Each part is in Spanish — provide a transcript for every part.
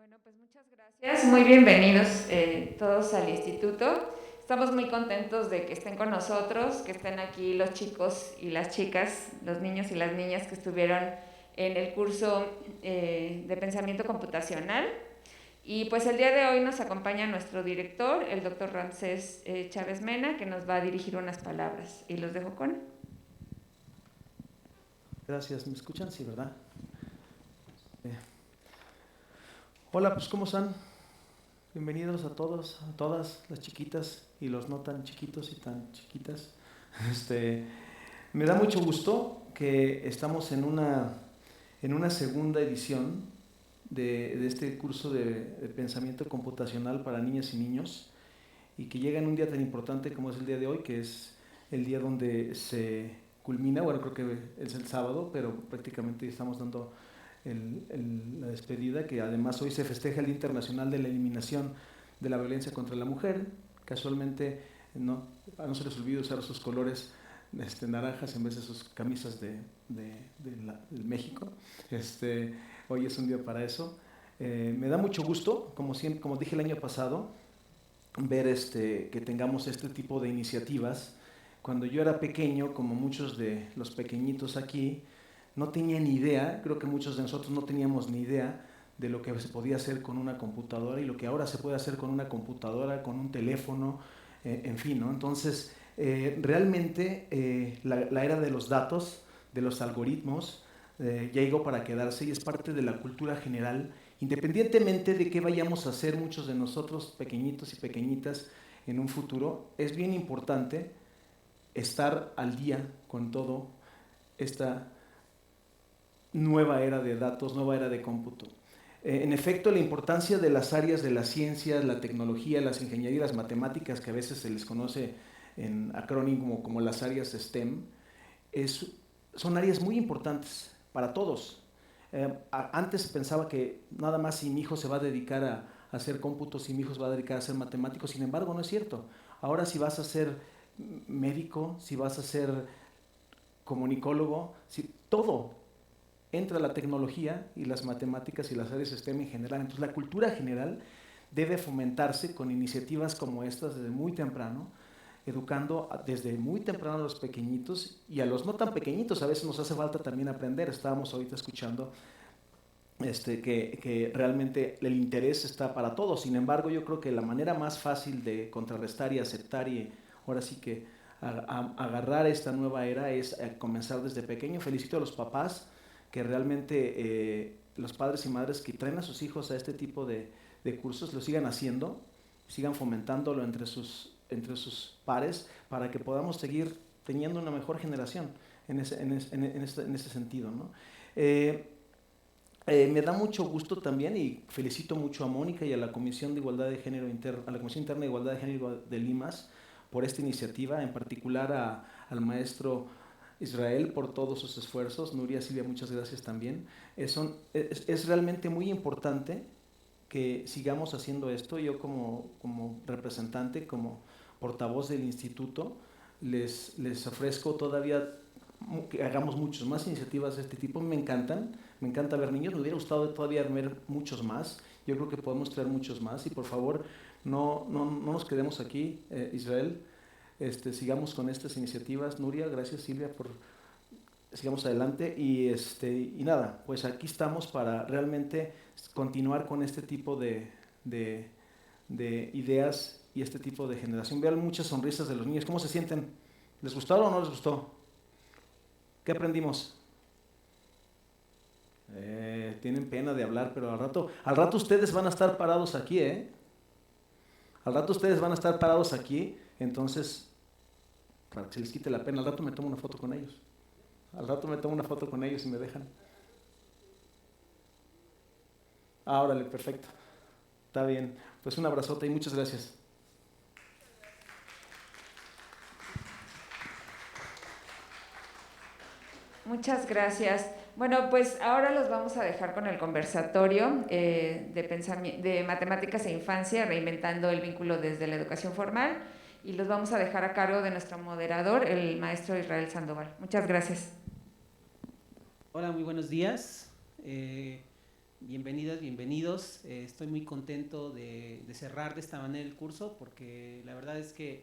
Bueno, pues muchas gracias. Muy bienvenidos todos al instituto. Estamos muy contentos de que estén con nosotros, que estén aquí los chicos y las chicas, los niños y las niñas que estuvieron en el curso de pensamiento computacional. Y pues el día de hoy nos acompaña nuestro director, el doctor Ramsés Chávez Mena, que nos va a dirigir unas palabras. Y los dejo con él. Gracias, ¿me escuchan? Sí, ¿verdad? Eh, Hola, pues ¿cómo están? Bienvenidos a todos, a todas las chiquitas y los no tan chiquitos y tan chiquitas. Me da mucho gusto que estamos en una segunda edición de este curso de pensamiento computacional para niñas y niños y que llega en un día tan importante como es el día de hoy, que es el día donde se culmina, bueno, creo que es el sábado, pero prácticamente estamos dando la despedida, que además hoy se festeja el Día Internacional de la Eliminación de la Violencia contra la Mujer. Casualmente no se les olvide usar sus colores naranjas en vez de sus camisas de México. Hoy es un día para eso. Me da mucho gusto, como dije el año pasado, ver que tengamos este tipo de iniciativas. Cuando yo era pequeño, como muchos de los pequeñitos aquí, no tenía ni idea, creo que muchos de nosotros no teníamos ni idea de lo que se podía hacer con una computadora y lo que ahora se puede hacer con una computadora, con un teléfono, en fin, ¿no? Entonces, realmente la era de los datos, de los algoritmos, ya llegó para quedarse y es parte de la cultura general, independientemente de qué vayamos a hacer muchos de nosotros, pequeñitos y pequeñitas, en un futuro. Es bien importante estar al día con todo esta nueva era de datos, nueva era de cómputo. En efecto, la importancia de las áreas de las ciencias, la tecnología, las ingenierías, las matemáticas, que a veces se les conoce en acrónimo como las áreas STEM, son áreas muy importantes para todos. Antes pensaba que nada más si mi hijo se va a dedicar a hacer cómputos, si mi hijo se va a dedicar a ser matemático, sin embargo no es cierto. Ahora si vas a ser médico, si vas a ser comunicólogo, si, todo entra la tecnología y las matemáticas y las áreas STEM en general. Entonces la cultura general debe fomentarse con iniciativas como estas desde muy temprano, educando desde muy temprano a los pequeñitos y a los no tan pequeñitos. A veces nos hace falta también aprender. Estábamos ahorita escuchando que realmente el interés está para todos. Sin embargo, yo creo que la manera más fácil de contrarrestar y aceptar y ahora sí que agarrar esta nueva era es comenzar desde pequeño. Felicito a los papás que realmente los padres y madres que traen a sus hijos a este tipo de cursos lo sigan haciendo, sigan fomentándolo entre sus pares para que podamos seguir teniendo una mejor generación en ese sentido, ¿no? Me da mucho gusto también y felicito mucho a Mónica y a la Comisión de Igualdad de Género a la Comisión Interna de Igualdad de Género de Limas por esta iniciativa, en particular al maestro Israel por todos sus esfuerzos. Nuria, Silvia, muchas gracias también. Es realmente muy importante que sigamos haciendo esto. Yo como representante, como portavoz del instituto, les ofrezco todavía que hagamos muchas más iniciativas de este tipo. Me encanta ver niños, me hubiera gustado todavía ver muchos más. Yo creo que podemos traer muchos más y por favor no nos quedemos aquí, Israel. Sigamos con estas iniciativas. Nuria, gracias Silvia sigamos adelante y nada, pues aquí estamos para realmente continuar con este tipo de ideas y este tipo de generación. Vean muchas sonrisas de los niños. ¿Cómo se sienten? ¿Les gustaron o no les gustó? ¿Qué aprendimos? Tienen pena de hablar, pero al rato ustedes van a estar parados aquí, ¿eh? Al rato ustedes van a estar parados aquí, entonces, para que se les quite la pena, al rato me tomo una foto con ellos. Al rato me tomo una foto con ellos y me dejan. Ah, órale, perfecto. Está bien. Pues un abrazote y muchas gracias. Muchas gracias. Bueno, pues ahora los vamos a dejar con el conversatorio de matemáticas e infancia, reinventando el vínculo desde la educación formal, y los vamos a dejar a cargo de nuestro moderador, el maestro Israel Sandoval. Muchas gracias. Hola, muy buenos días. Bienvenidas, bienvenidos. Estoy muy contento de cerrar de esta manera el curso, porque la verdad es que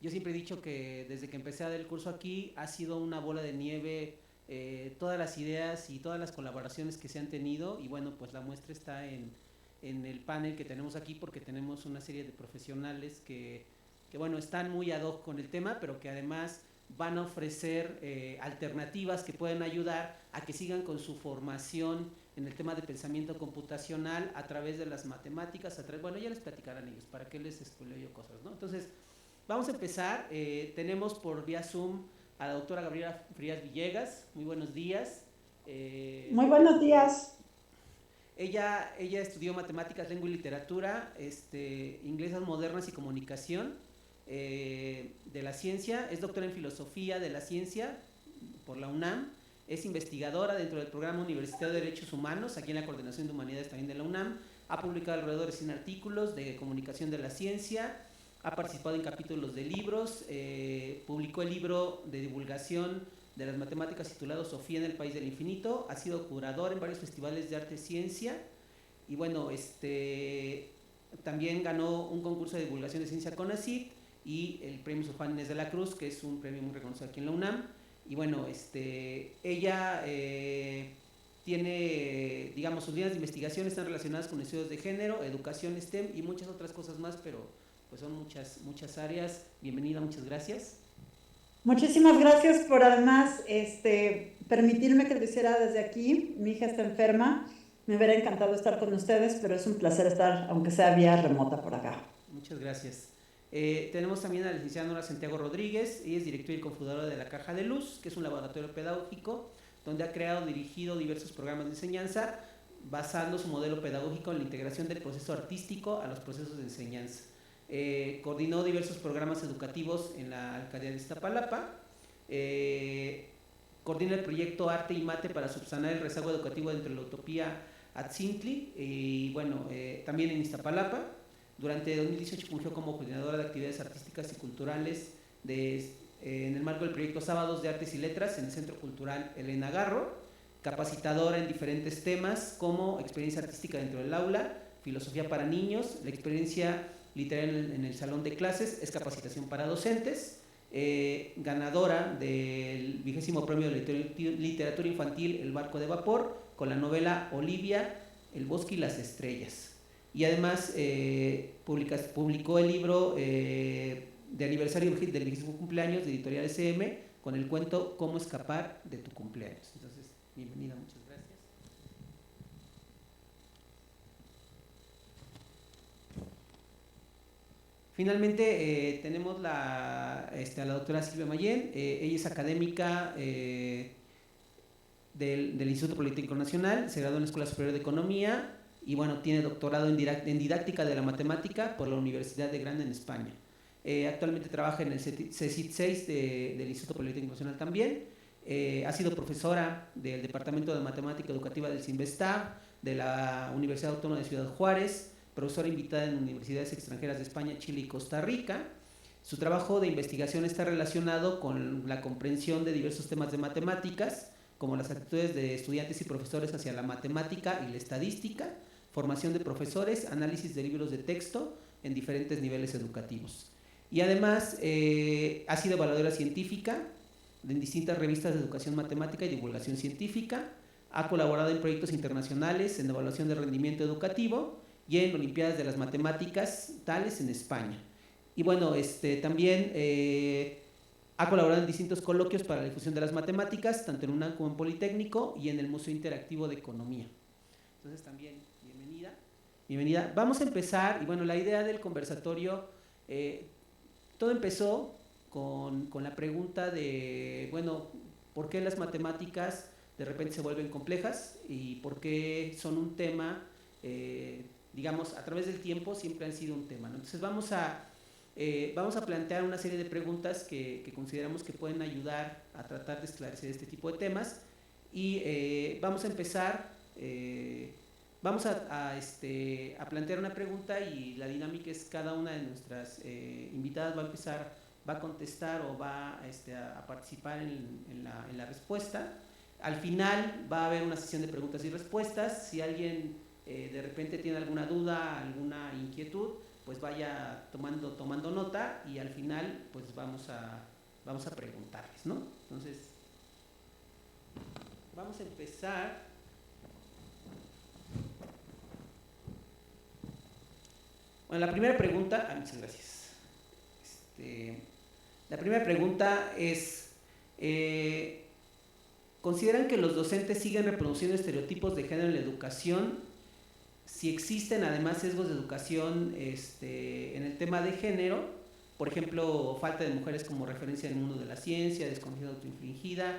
yo siempre he dicho que desde que empecé a dar el curso aquí ha sido una bola de nieve, todas las ideas y todas las colaboraciones que se han tenido, y bueno, pues la muestra está en el panel que tenemos aquí, porque tenemos una serie de profesionales que bueno, están muy ad hoc con el tema, pero que además van a ofrecer alternativas que pueden ayudar a que sigan con su formación en el tema de pensamiento computacional a través de las matemáticas, bueno, ya les platicarán ellos, para qué les spoileo yo cosas, ¿no? Entonces, vamos a empezar. Tenemos por vía Zoom a la doctora Gabriela Frías Villegas. Muy buenos días. Muy buenos días. Ella estudió matemáticas, lengua y literatura, inglesas modernas y comunicación de la ciencia. Es doctora en filosofía de la ciencia por la UNAM. Es investigadora dentro del programa universitario de Derechos Humanos, aquí en la Coordinación de Humanidades también de la UNAM. Ha publicado alrededor de 100 artículos de comunicación de la ciencia. Ha participado en capítulos de libros. Publicó el libro de divulgación de las matemáticas titulado Sofía en el País del Infinito. Ha sido curador en varios festivales de arte y ciencia. Y bueno, también ganó un concurso de divulgación de ciencia CONACYT y el premio Sor Juana Inés de la Cruz, que es un premio muy reconocido aquí en la UNAM. Y bueno, ella tiene, digamos, sus líneas de investigación están relacionadas con estudios de género, educación STEM y muchas otras cosas más, pero pues son muchas áreas. Bienvenida, muchas gracias. Muchísimas gracias por además permitirme que lo hiciera desde aquí. Mi hija está enferma, me hubiera encantado estar con ustedes, pero es un placer estar, aunque sea vía remota por acá. Muchas gracias. Tenemos también a la licenciada Nora Santiago Rodríguez. Ella es directora y cofundadora de La Caja de Luz, que es un laboratorio pedagógico donde ha creado y dirigido diversos programas de enseñanza basando su modelo pedagógico en la integración del proceso artístico a los procesos de enseñanza. Coordinó diversos programas educativos en la alcaldía de Iztapalapa. Coordina el proyecto Arte y Mate para subsanar el rezago educativo entre la utopía Atzintli y bueno, también en Iztapalapa. Durante 2018 fungió como coordinadora de actividades artísticas y culturales en el marco del proyecto Sábados de Artes y Letras en el Centro Cultural Elena Garro, capacitadora en diferentes temas como experiencia artística dentro del aula, filosofía para niños, la experiencia literaria en el salón de clases, es capacitación para docentes, ganadora del 20º premio de literatura infantil El Barco de Vapor con la novela Olivia, El Bosque y las Estrellas. Y además publicó el libro de aniversario del 20º cumpleaños de Editorial SM con el cuento Cómo escapar de tu cumpleaños. Entonces, bienvenida, muchas gracias. Finalmente tenemos a la doctora Silvia Mayén. Ella es académica del Instituto Politécnico Nacional, se graduó en la Escuela Superior de Economía y bueno, tiene doctorado en didáctica de la matemática por la Universidad de Granada en España. Actualmente trabaja en el CECIT 6 del Instituto Politécnico Nacional también. Ha sido profesora del Departamento de Matemática Educativa del CINVESTAB, de la Universidad Autónoma de Ciudad Juárez, profesora invitada en universidades extranjeras de España, Chile y Costa Rica. Su trabajo de investigación está relacionado con la comprensión de diversos temas de matemáticas, como las actitudes de estudiantes y profesores hacia la matemática y la estadística, formación de profesores, análisis de libros de texto en diferentes niveles educativos. Y además ha sido evaluadora científica en distintas revistas de educación matemática y divulgación científica, ha colaborado en proyectos internacionales en evaluación de rendimiento educativo y en Olimpiadas de las Matemáticas tales en España. Y bueno, también ha colaborado en distintos coloquios para la difusión de las matemáticas, tanto en UNAM como en Politécnico y en el Museo Interactivo de Economía. Entonces también, bienvenida. Bienvenida. Vamos a empezar, y bueno, la idea del conversatorio, todo empezó con la pregunta de, bueno, ¿por qué las matemáticas de repente se vuelven complejas? ¿Y por qué son un tema, digamos, a través del tiempo siempre han sido un tema, ¿no? Entonces vamos a plantear una serie de preguntas que consideramos que pueden ayudar a tratar de esclarecer este tipo de temas y vamos a empezar, vamos a plantear una pregunta y la dinámica es cada una de nuestras invitadas va a contestar o va a participar en la respuesta Al final va a haber una sesión de preguntas y respuestas. Si alguien de repente tiene alguna duda, alguna inquietud, pues vaya tomando nota y al final pues vamos a preguntarles, ¿no? Entonces, vamos a empezar. Bueno, la primera pregunta, muchas gracias. La primera pregunta es, ¿consideran que los docentes siguen reproduciendo estereotipos de género en la educación? Si existen además sesgos de educación en el tema de género, por ejemplo, falta de mujeres como referencia en el mundo de la ciencia, desconfianza autoinfligida,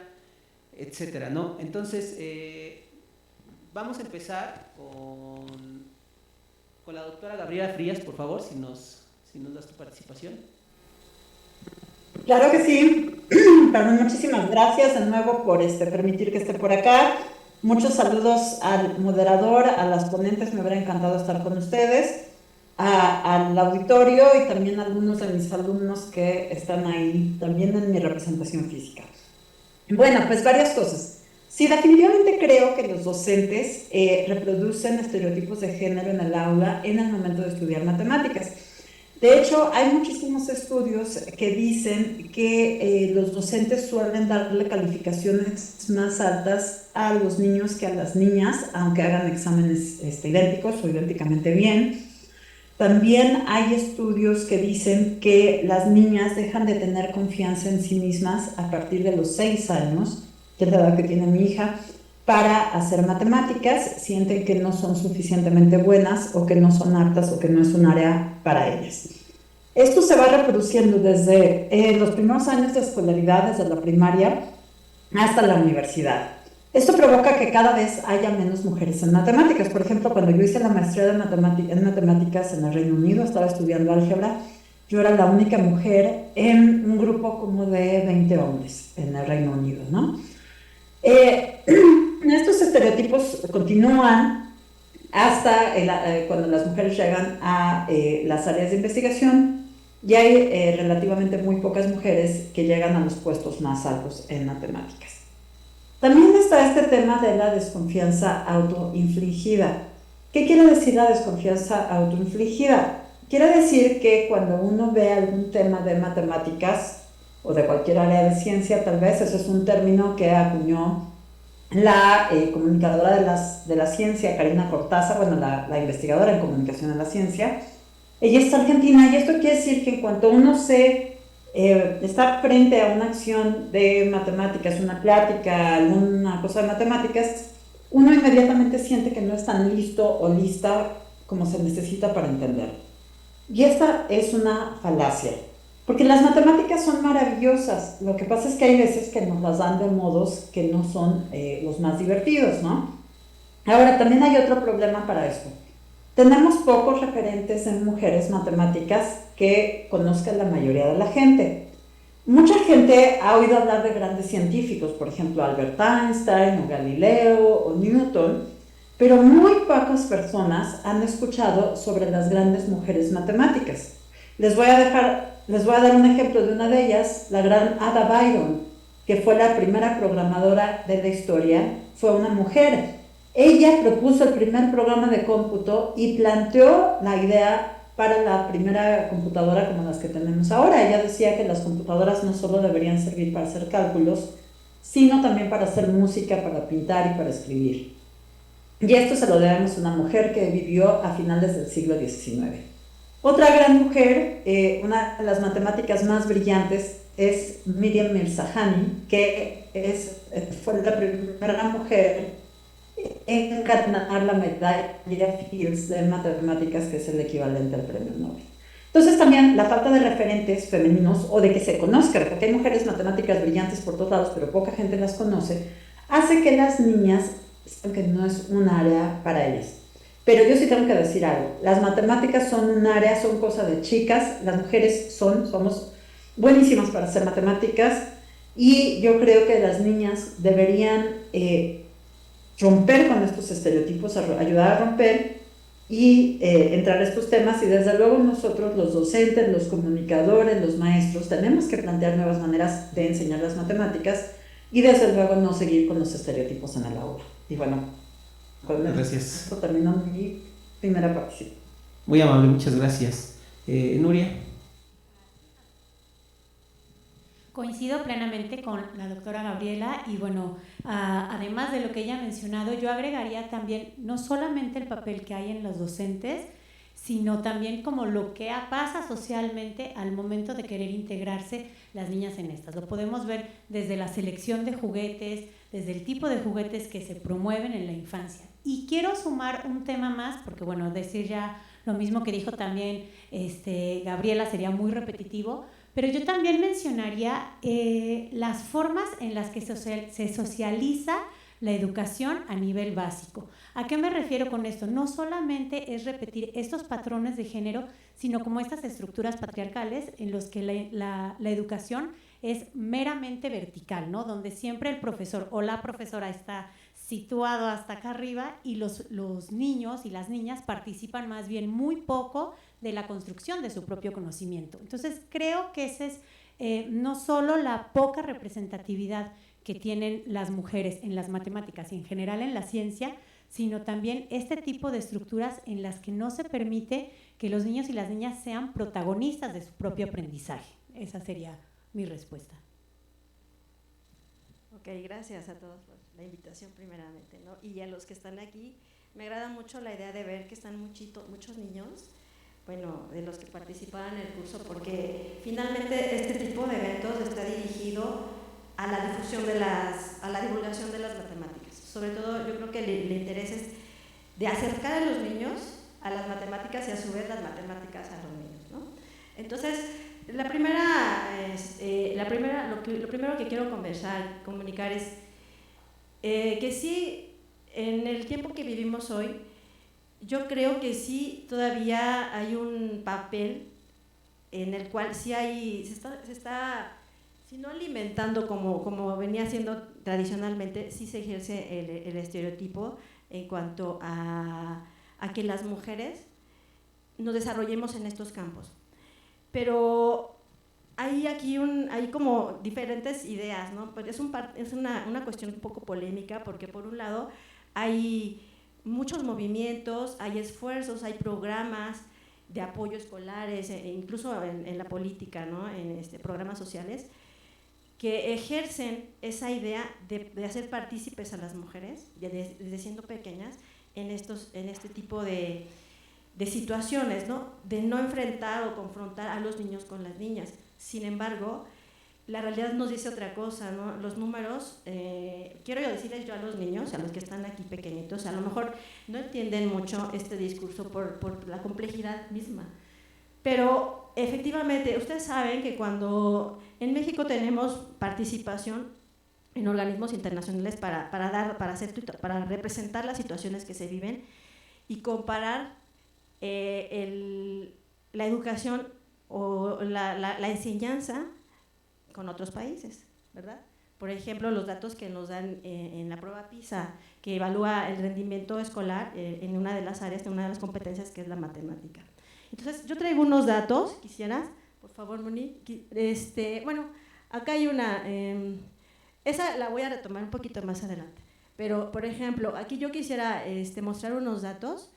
etcétera, ¿no? Entonces, vamos a empezar con la doctora Gabriela Frías, por favor, si nos das tu participación. Claro que sí. Perdón, muchísimas gracias de nuevo por permitir que esté por acá. Muchos saludos al moderador, a las ponentes, me hubiera encantado estar con ustedes, al auditorio y también a algunos de mis alumnos que están ahí también en mi representación física. Bueno, pues varias cosas. Sí, definitivamente creo que los docentes reproducen estereotipos de género en el aula en el momento de estudiar matemáticas. De hecho, hay muchísimos estudios que dicen que los docentes suelen darle calificaciones más altas a los niños que a las niñas, aunque hagan exámenes idénticos o idénticamente bien. También hay estudios que dicen que las niñas dejan de tener confianza en sí mismas a partir de los 6 años, que es la edad que tiene mi hija, para hacer matemáticas, sienten que no son suficientemente buenas o que no son aptas o que no es un área para ellas. Esto se va reproduciendo desde los primeros años de escolaridad, desde la primaria hasta la universidad. Esto provoca que cada vez haya menos mujeres en matemáticas. Por ejemplo, cuando yo hice la maestría en matemáticas en el Reino Unido, estaba estudiando álgebra, yo era la única mujer en un grupo como de 20 hombres en el Reino Unido, ¿no? Estos estereotipos continúan hasta cuando las mujeres llegan a las áreas de investigación y hay relativamente muy pocas mujeres que llegan a los puestos más altos en matemáticas. También está este tema de la desconfianza autoinfligida. ¿Qué quiere decir la desconfianza autoinfligida? Quiere decir que cuando uno ve algún tema de matemáticas o de cualquier área de ciencia, tal vez, ese es un término que acuñó la comunicadora de la ciencia, Karina Cortázar, bueno, la investigadora en comunicación de la ciencia. Ella es argentina y esto quiere decir que en cuanto uno está frente a una acción de matemáticas, una plática, alguna cosa de matemáticas, uno inmediatamente siente que no es tan listo o lista como se necesita para entender. Y esta es una falacia. Porque las matemáticas son maravillosas, lo que pasa es que hay veces que nos las dan de modos que no son los más divertidos, ¿no? Ahora, también hay otro problema para esto. Tenemos pocos referentes en mujeres matemáticas que conozcan la mayoría de la gente. Mucha gente ha oído hablar de grandes científicos, por ejemplo, Albert Einstein, o Galileo, o Newton, pero muy pocas personas han escuchado sobre las grandes mujeres matemáticas. Les voy a dar un ejemplo de una de ellas, la gran Ada Byron, que fue la primera programadora de la historia, fue una mujer. Ella propuso el primer programa de cómputo y planteó la idea para la primera computadora como las que tenemos ahora. Ella decía que las computadoras no solo deberían servir para hacer cálculos, sino también para hacer música, para pintar y para escribir. Y esto se lo debemos a una mujer que vivió a finales del siglo XIX. Otra gran mujer, una de las matemáticas más brillantes, es Miriam Mirzakhani, que fue la primera mujer en ganar la medalla Fields de matemáticas, que es el equivalente al premio Nobel. Entonces también la falta de referentes femeninos o de que se conozcan, porque hay mujeres matemáticas brillantes por todos lados, pero poca gente las conoce, hace que las niñas sepan que no es un área para ellas. Pero yo sí tengo que decir algo, las matemáticas son un área, son cosa de chicas, las mujeres somos buenísimas para hacer matemáticas y yo creo que las niñas deberían romper con estos estereotipos, ayudar a romper y entrar a estos temas y desde luego nosotros los docentes, los comunicadores, los maestros tenemos que plantear nuevas maneras de enseñar las matemáticas y desde luego no seguir con los estereotipos en el aula. Y bueno, Gracias. esto terminó mi primera participación. Muy amable, muchas gracias. Nuria. Coincido plenamente con la doctora Gabriela y bueno, además de lo que ella ha mencionado, yo agregaría también no solamente el papel que hay en los docentes, sino también como lo que pasa socialmente al momento de querer integrarse las niñas en estas. Lo podemos ver desde la selección de juguetes, desde el tipo de juguetes que se promueven en la infancia. Y quiero sumar un tema más, porque bueno, decir ya lo mismo que dijo también Gabriela sería muy repetitivo, pero yo también mencionaría las formas en las que se socializa la educación a nivel básico. ¿A qué me refiero con esto? No solamente es repetir estos patrones de género, sino como estas estructuras patriarcales en los que la educación es meramente vertical, ¿no? Donde siempre el profesor o la profesora está situado hasta acá arriba y los niños y las niñas participan más bien muy poco de la construcción de su propio conocimiento. Entonces creo que ese es no solo la poca representatividad que tienen las mujeres en las matemáticas y en general en la ciencia, sino también este tipo de estructuras en las que no se permite que los niños y las niñas sean protagonistas de su propio aprendizaje. Esa sería mi respuesta. Ok, gracias a todos por la invitación primeramente, ¿no? Y a los que están aquí, me agrada mucho la idea de ver que están muchos niños, bueno, de los que participaban en el curso, porque finalmente este tipo de eventos está dirigido a la difusión a la divulgación de las matemáticas. Sobre todo, yo creo que el interés es de acercar a los niños a las matemáticas y a su vez las matemáticas a los niños, ¿no? Entonces, lo primero que quiero comunicar es que sí, en el tiempo que vivimos hoy, yo creo que sí todavía hay un papel en el cual sí se está si no alimentando como venía siendo tradicionalmente, sí se ejerce el estereotipo en cuanto a que las mujeres nos desarrollemos en estos campos. Pero hay como diferentes ideas, ¿no? Pues es una cuestión un poco polémica, porque por un lado hay muchos movimientos, hay esfuerzos, hay programas de apoyo escolares, incluso en la política, ¿no? En programas sociales, que ejercen esa idea de hacer partícipes a las mujeres, desde siendo pequeñas, en este tipo de situaciones, ¿no? De no enfrentar o confrontar a los niños con las niñas. Sin embargo, la realidad nos dice otra cosa, ¿no? Los números, quiero decirles yo a los niños, a los que están aquí pequeñitos, a lo mejor no entienden mucho este discurso por la complejidad misma. Pero efectivamente, ustedes saben que cuando en México tenemos participación en organismos internacionales para representar las situaciones que se viven y comparar la educación o la enseñanza con otros países, ¿verdad? Por ejemplo, los datos que nos dan en la prueba PISA, que evalúa el rendimiento escolar en una de las áreas, en una de las competencias, que es la matemática. Entonces, yo traigo unos datos, quisieras, por favor, Moni. Bueno, acá hay una, esa la voy a retomar un poquito más adelante, pero, por ejemplo, aquí yo quisiera mostrar unos datos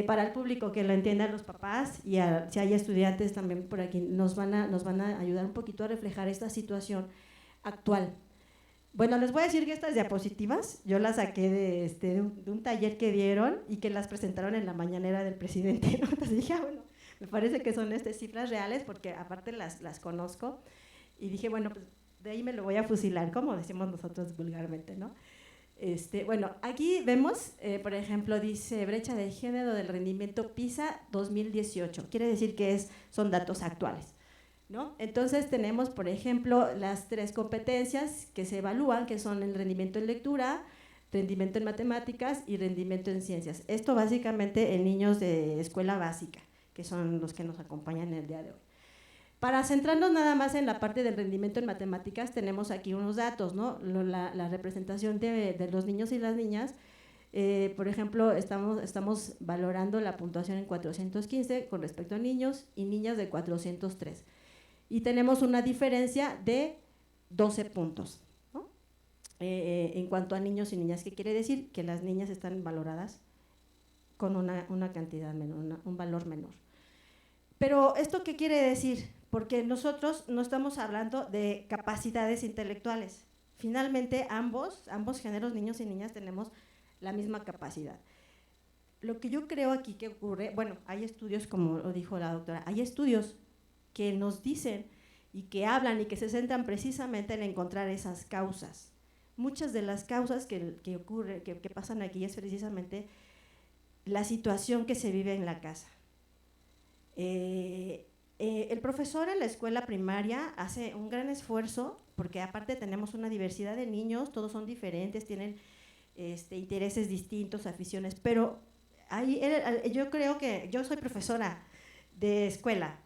para el público, que lo entiendan los papás, y si hay estudiantes también por aquí, nos van a ayudar un poquito a reflejar esta situación actual. Bueno, les voy a decir que estas diapositivas yo las saqué de un taller que dieron y que las presentaron en la mañanera del presidente, ¿no? Entonces dije, bueno, me parece que son cifras reales, porque aparte las conozco, y dije, bueno, pues de ahí me lo voy a fusilar, como decimos nosotros vulgarmente, ¿no? Bueno, aquí vemos, por ejemplo, dice brecha de género del rendimiento PISA 2018, quiere decir que son datos actuales, ¿no? Entonces tenemos, por ejemplo, las 3 competencias que se evalúan, que son el rendimiento en lectura, rendimiento en matemáticas y rendimiento en ciencias. Esto básicamente en niños de escuela básica, que son los que nos acompañan en el día de hoy. Para centrarnos nada más en la parte del rendimiento en matemáticas, tenemos aquí unos datos, ¿no? La representación de los niños y las niñas. Por ejemplo, estamos valorando la puntuación en 415 con respecto a niños y niñas de 403. Y tenemos una diferencia de 12 puntos, ¿no? en cuanto a niños y niñas, que quiere decir que las niñas están valoradas con una cantidad menor, un valor menor. Pero ¿esto qué quiere decir? Porque nosotros no estamos hablando de capacidades intelectuales. Finalmente, ambos géneros, niños y niñas, tenemos la misma capacidad. Lo que yo creo aquí que ocurre, bueno, hay estudios, como lo dijo la doctora, hay estudios que nos dicen y que hablan y que se centran precisamente en encontrar esas causas. Muchas de las causas que pasan aquí es precisamente la situación que se vive en la casa. El profesor en la escuela primaria hace un gran esfuerzo, porque aparte tenemos una diversidad de niños, todos son diferentes, tienen intereses distintos, aficiones, pero ahí yo creo que yo soy profesora de escuela,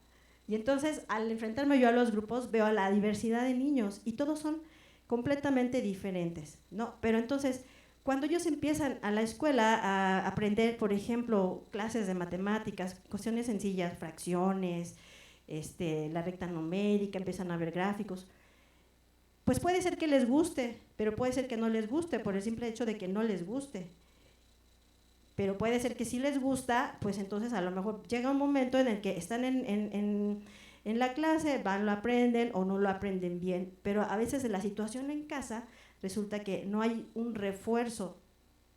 y entonces al enfrentarme yo a los grupos veo a la diversidad de niños y todos son completamente diferentes, ¿no? Pero entonces, cuando ellos empiezan a la escuela a aprender, por ejemplo, clases de matemáticas, cuestiones sencillas, fracciones, la recta numérica, empiezan a ver gráficos, pues puede ser que les guste, pero puede ser que no les guste por el simple hecho de que no les guste. Pero puede ser que sí les gusta, pues entonces a lo mejor llega un momento en el que están en la clase, lo aprenden o no lo aprenden bien, pero a veces en la situación en casa resulta que no hay un refuerzo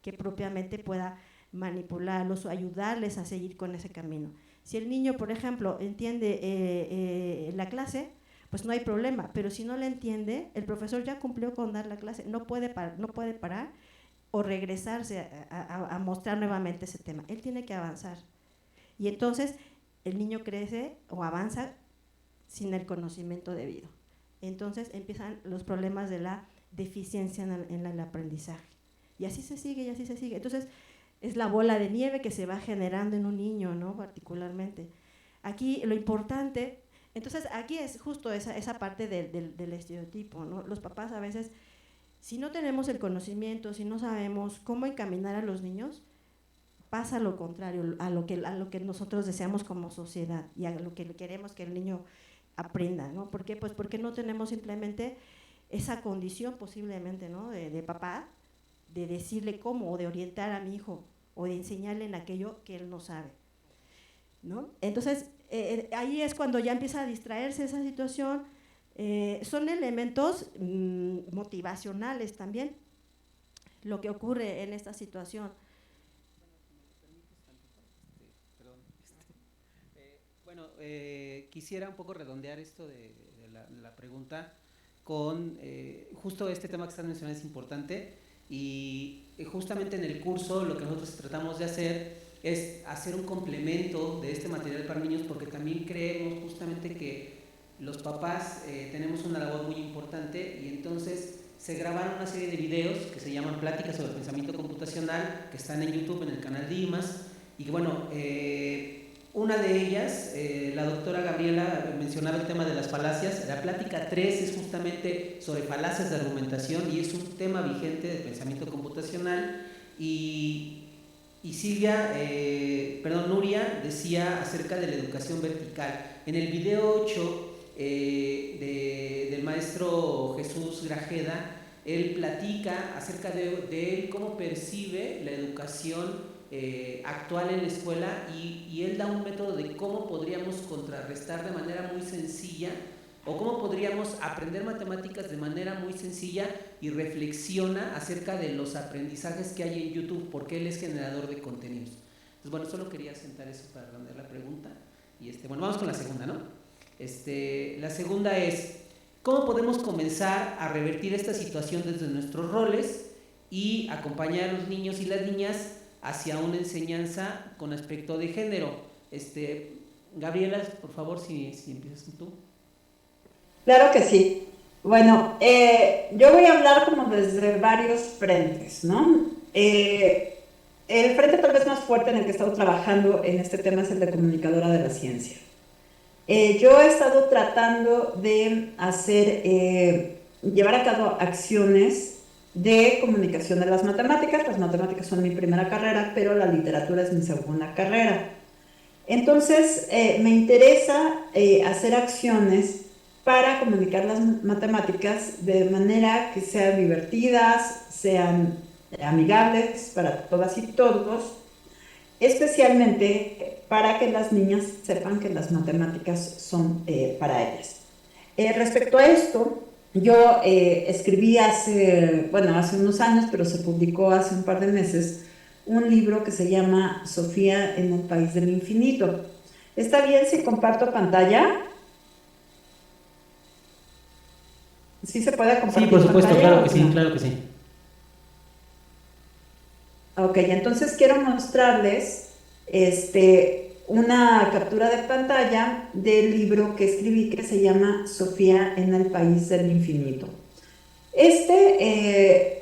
que propiamente pueda manipularlos o ayudarles a seguir con ese camino. Si el niño, por ejemplo, entiende la clase, pues no hay problema, pero si no la entiende, el profesor ya cumplió con dar la clase, no puede parar o regresarse a mostrar nuevamente ese tema. Él tiene que avanzar. Y entonces el niño crece o avanza sin el conocimiento debido. Entonces empiezan los problemas de la deficiencia en el aprendizaje. Y así se sigue, y así se sigue. Entonces es la bola de nieve que se va generando en un niño, ¿no? Particularmente. Aquí lo importante, entonces aquí es justo esa parte del estereotipo, ¿no? Los papás a veces, si no tenemos el conocimiento, si no sabemos cómo encaminar a los niños, pasa lo contrario a lo que nosotros deseamos como sociedad y a lo que queremos que el niño aprenda, ¿no? ¿Por qué? Pues porque no tenemos simplemente esa condición posiblemente, ¿no? de papá, de decirle cómo, o de orientar a mi hijo, o de enseñarle en aquello que él no sabe, ¿no? Entonces, ahí es cuando ya empieza a distraerse esa situación. Son elementos motivacionales también, lo que ocurre en esta situación. Bueno, quisiera un poco redondear esto de la pregunta con justo este tema que estás mencionando es importante y justamente en el curso lo que nosotros tratamos de hacer es hacer un complemento de este material para niños porque también creemos justamente que los papás tenemos una labor muy importante y entonces se grabaron una serie de videos que se llaman Pláticas sobre Pensamiento Computacional que están en YouTube en el canal de IMAS y que bueno, una de ellas, la doctora Gabriela mencionaba el tema de las falacias. La plática 3 es justamente sobre falacias de argumentación y es un tema vigente de pensamiento computacional. Y Nuria decía acerca de la educación vertical. En el video 8 del maestro Jesús Grajeda, él platica acerca de él cómo percibe la educación actual en la escuela y él da un método de cómo podríamos contrarrestar de manera muy sencilla o cómo podríamos aprender matemáticas de manera muy sencilla y reflexiona acerca de los aprendizajes que hay en YouTube porque él es generador de contenidos. Entonces, bueno, solo quería sentar eso para responder la pregunta y bueno, vamos con la segunda, ¿no? La segunda es ¿cómo podemos comenzar a revertir esta situación desde nuestros roles y acompañar a los niños y las niñas hacia una enseñanza con aspecto de género? Gabriela, por favor, si empiezas tú. Claro que sí. Bueno, yo voy a hablar como desde varios frentes, ¿no? El frente tal vez más fuerte en el que he estado trabajando en este tema es el de comunicadora de la ciencia. Yo he estado tratando de llevar a cabo acciones de comunicación de las matemáticas. Las matemáticas son mi primera carrera, pero la literatura es mi segunda carrera. Entonces, me interesa hacer acciones para comunicar las matemáticas de manera que sean divertidas, sean amigables para todas y todos, especialmente para que las niñas sepan que las matemáticas son para ellas. Respecto a esto, yo escribí hace unos años, pero se publicó hace un par de meses, un libro que se llama Sofía en el País del Infinito. ¿Está bien si comparto pantalla? ¿Sí se puede compartir? Sí, por supuesto, pantalla, claro que sí, no? claro que sí. Ok, entonces quiero mostrarles una captura de pantalla del libro que escribí que se llama Sofía en el País del Infinito. Este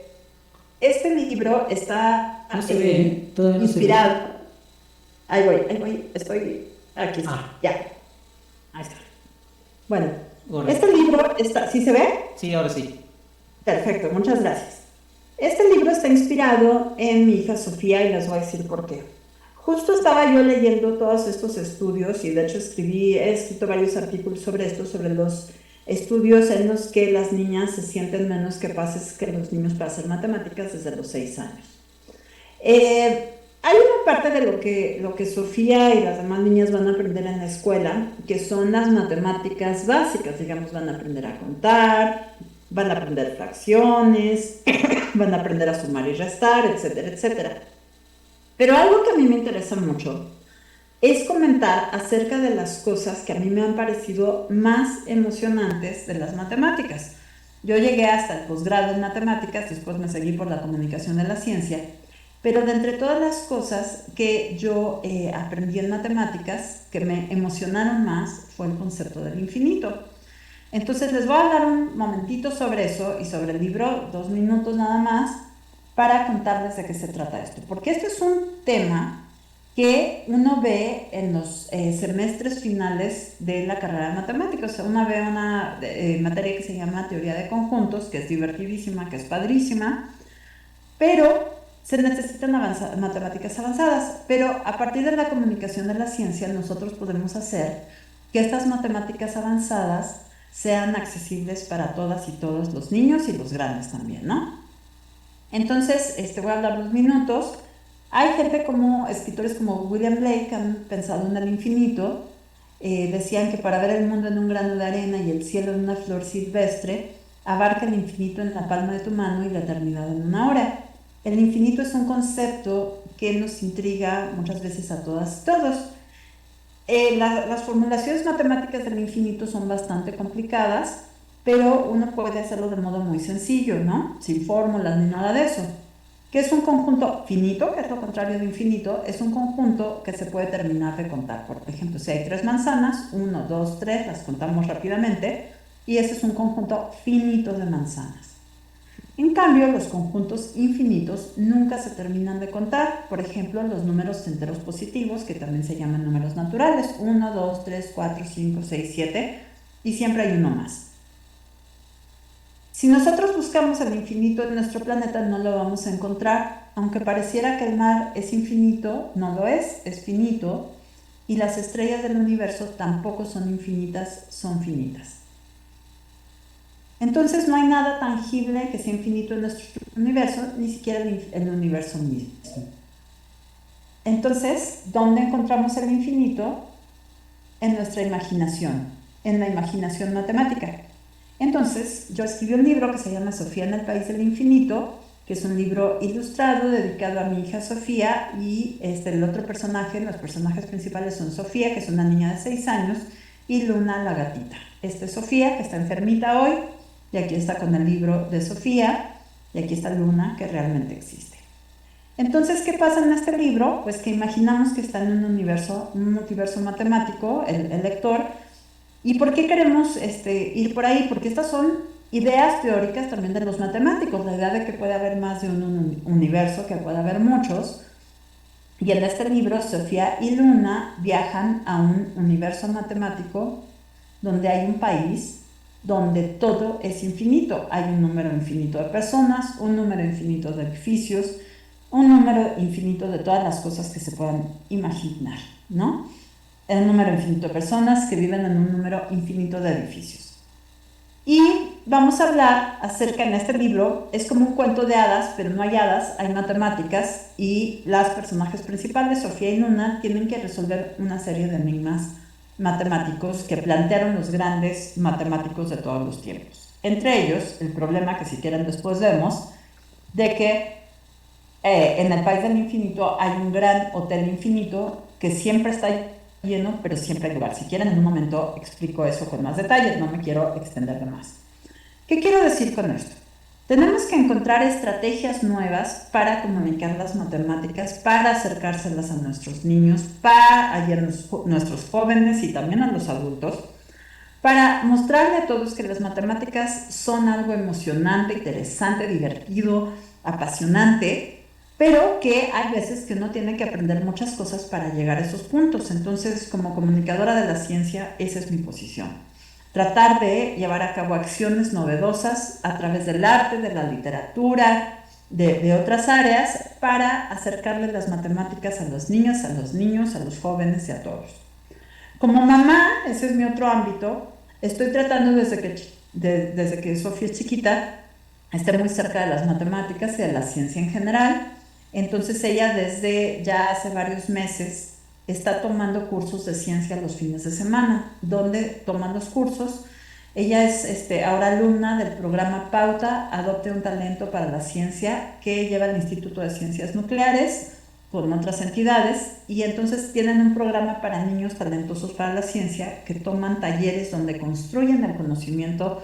libro está No se ve, todavía no inspirado. se ve. Ahí voy, estoy aquí, ya. Ahí está. Bueno, Ahora. este libro está, ¿sí se ve? Sí, ahora sí. Perfecto, muchas gracias. Este libro está inspirado en mi hija Sofía y les voy a decir por qué. Justo estaba yo leyendo todos estos estudios y de hecho he escrito varios artículos sobre esto, sobre los estudios en los que las niñas se sienten menos capaces que los niños para hacer matemáticas desde los 6 años. Hay una parte de lo que Sofía y las demás niñas van a aprender en la escuela, que son las matemáticas básicas, digamos, van a aprender a contar, van a aprender fracciones, van a aprender a sumar y restar, etcétera, etcétera. Pero algo que a mí me interesa mucho es comentar acerca de las cosas que a mí me han parecido más emocionantes de las matemáticas. Yo llegué hasta el posgrado en matemáticas, después me seguí por la comunicación de la ciencia, pero de entre todas las cosas que yo aprendí en matemáticas, que me emocionaron más, fue el concepto del infinito. Entonces les voy a hablar un momentito sobre eso y sobre el libro, 2 minutos nada más, para contarles de qué se trata esto. Porque este es un tema que uno ve en los semestres finales de la carrera de matemáticas. O sea, uno ve una materia que se llama teoría de conjuntos, que es divertidísima, que es padrísima, pero se necesitan matemáticas avanzadas. Pero a partir de la comunicación de la ciencia, nosotros podemos hacer que estas matemáticas avanzadas sean accesibles para todas y todos los niños y los grandes también, ¿no? Entonces, voy a hablar 2 minutos. Hay escritores como William Blake que han pensado en el infinito. Decían que para ver el mundo en un grano de arena y el cielo en una flor silvestre, abarca el infinito en la palma de tu mano y la eternidad en una hora. El infinito es un concepto que nos intriga muchas veces a todas y todos. Las formulaciones matemáticas del infinito son bastante complicadas, pero uno puede hacerlo de modo muy sencillo, ¿no? Sin fórmulas ni nada de eso. ¿Qué es un conjunto finito? Que es lo contrario de infinito. Es un conjunto que se puede terminar de contar. Por ejemplo, si hay 3 manzanas, 1, 2, 3, las contamos rápidamente, y ese es un conjunto finito de manzanas. En cambio, los conjuntos infinitos nunca se terminan de contar. Por ejemplo, los números enteros positivos, que también se llaman números naturales, 1, 2, 3, 4, 5, 6, 7, y siempre hay uno más. Si nosotros buscamos el infinito en nuestro planeta, no lo vamos a encontrar. Aunque pareciera que el mar es infinito, no lo es finito, y las estrellas del universo tampoco son infinitas, son finitas. Entonces no hay nada tangible que sea infinito en nuestro universo, ni siquiera el universo mismo. Entonces, ¿dónde encontramos el infinito? En nuestra imaginación, en la imaginación matemática. Entonces, yo escribí un libro que se llama Sofía en el País del Infinito, que es un libro ilustrado dedicado a mi hija Sofía, y el otro personaje, los personajes principales son Sofía, que es una niña de 6 años, y Luna, la gatita. Esta es Sofía, que está enfermita hoy, y aquí está con el libro de Sofía, y aquí está Luna, que realmente existe. Entonces, ¿qué pasa en este libro? Pues que imaginamos que está en un multiverso matemático, el lector. ¿Y por qué queremos ir por ahí? Porque estas son ideas teóricas también de los matemáticos, la idea de que puede haber más de un universo, que puede haber muchos. Y en este libro, Sofía y Luna viajan a un universo matemático donde hay un país donde todo es infinito. Hay un número infinito de personas, un número infinito de edificios, un número infinito de todas las cosas que se puedan imaginar, ¿no? El número infinito de personas que viven en un número infinito de edificios. Y vamos a hablar acerca, en este libro, es como un cuento de hadas, pero no hay hadas, hay matemáticas, y las personajes principales, Sofía y Nuna, tienen que resolver una serie de enigmas matemáticos que plantearon los grandes matemáticos de todos los tiempos. Entre ellos, el problema que si quieren después vemos, de que en el País del Infinito hay un gran hotel infinito que siempre está lleno, pero siempre hay lugar. Si quieren, en un momento explico eso con más detalle, no me quiero extender de más. ¿Qué quiero decir con esto? Tenemos que encontrar estrategias nuevas para comunicar las matemáticas, para acercárselas a nuestros niños, para nuestros jóvenes y también a los adultos, para mostrarle a todos que las matemáticas son algo emocionante, interesante, divertido, apasionante, pero que hay veces que uno tiene que aprender muchas cosas para llegar a esos puntos. Entonces, como comunicadora de la ciencia, esa es mi posición. Tratar de llevar a cabo acciones novedosas a través del arte, de la literatura, de otras áreas, para acercarle las matemáticas a los niños, a los jóvenes y a todos. Como mamá, ese es mi otro ámbito, estoy tratando desde que Sofía es chiquita, estar muy cerca de las matemáticas y de la ciencia en general. Entonces ella desde ya hace varios meses está tomando cursos de ciencia los fines de semana, donde toman los cursos. Ella es ahora alumna del programa Pauta, Adopte un Talento para la Ciencia, que lleva el Instituto de Ciencias Nucleares con otras entidades, y entonces tienen un programa para niños talentosos para la ciencia que toman talleres donde construyen el conocimiento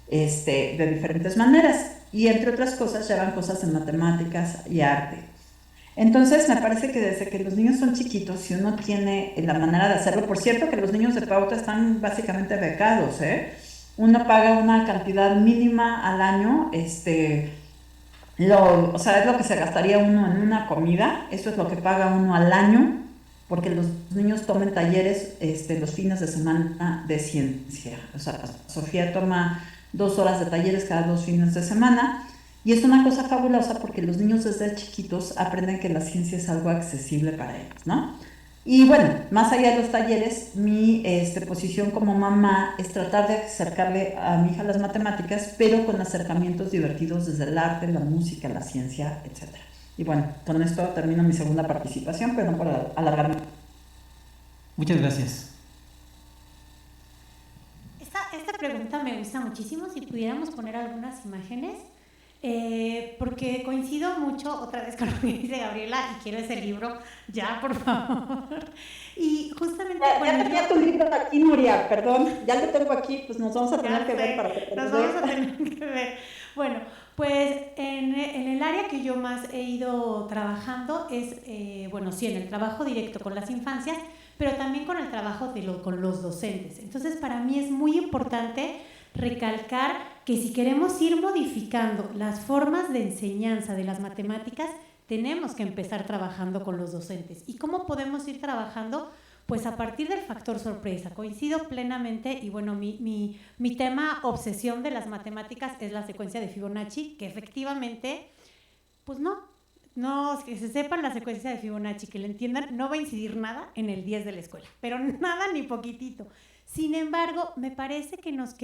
de diferentes maneras, y entre otras cosas llevan cosas en matemáticas y arte. Entonces me parece que desde que los niños son chiquitos, si uno tiene la manera de hacerlo, por cierto que los niños de Pauta están básicamente becados, uno paga una cantidad mínima al año, o sea, es lo que se gastaría uno en una comida, eso es lo que paga uno al año, porque los niños tomen talleres los fines de semana de ciencia. O sea, Sofía toma 2 horas de talleres cada 2 fines de semana, y es una cosa fabulosa porque los niños desde chiquitos aprenden que la ciencia es algo accesible para ellos, ¿no? Y bueno, más allá de los talleres, mi posición como mamá es tratar de acercarle a mi hija las matemáticas, pero con acercamientos divertidos desde el arte, la música, la ciencia, etc. Y bueno, con esto termino mi segunda participación, pero no para alargarme. Muchas gracias. Esta pregunta me gusta muchísimo, si pudiéramos poner algunas imágenes, porque coincido mucho otra vez con lo que dice Gabriela y quiero ese libro ya, por favor. Y justamente... Ya tenía tu libro aquí, Nuria, perdón, ya lo tengo aquí, pues nos vamos a tener que ver para que te nos vamos a tener que ver. Bueno, pues en el área que yo más he ido trabajando es, sí, en el trabajo directo con las infancias, pero también con el trabajo con los docentes. Entonces, para mí es muy importante recalcar que si queremos ir modificando las formas de enseñanza de las matemáticas, tenemos que empezar trabajando con los docentes. ¿Y cómo podemos ir trabajando? Pues a partir del factor sorpresa. Coincido plenamente, y bueno, mi tema obsesión de las matemáticas es la secuencia de Fibonacci, que efectivamente, pues no, que se sepan la secuencia de Fibonacci, que la entiendan, no va a incidir nada en el 10 de la escuela, pero nada ni poquitito. Sin embargo, me parece que nos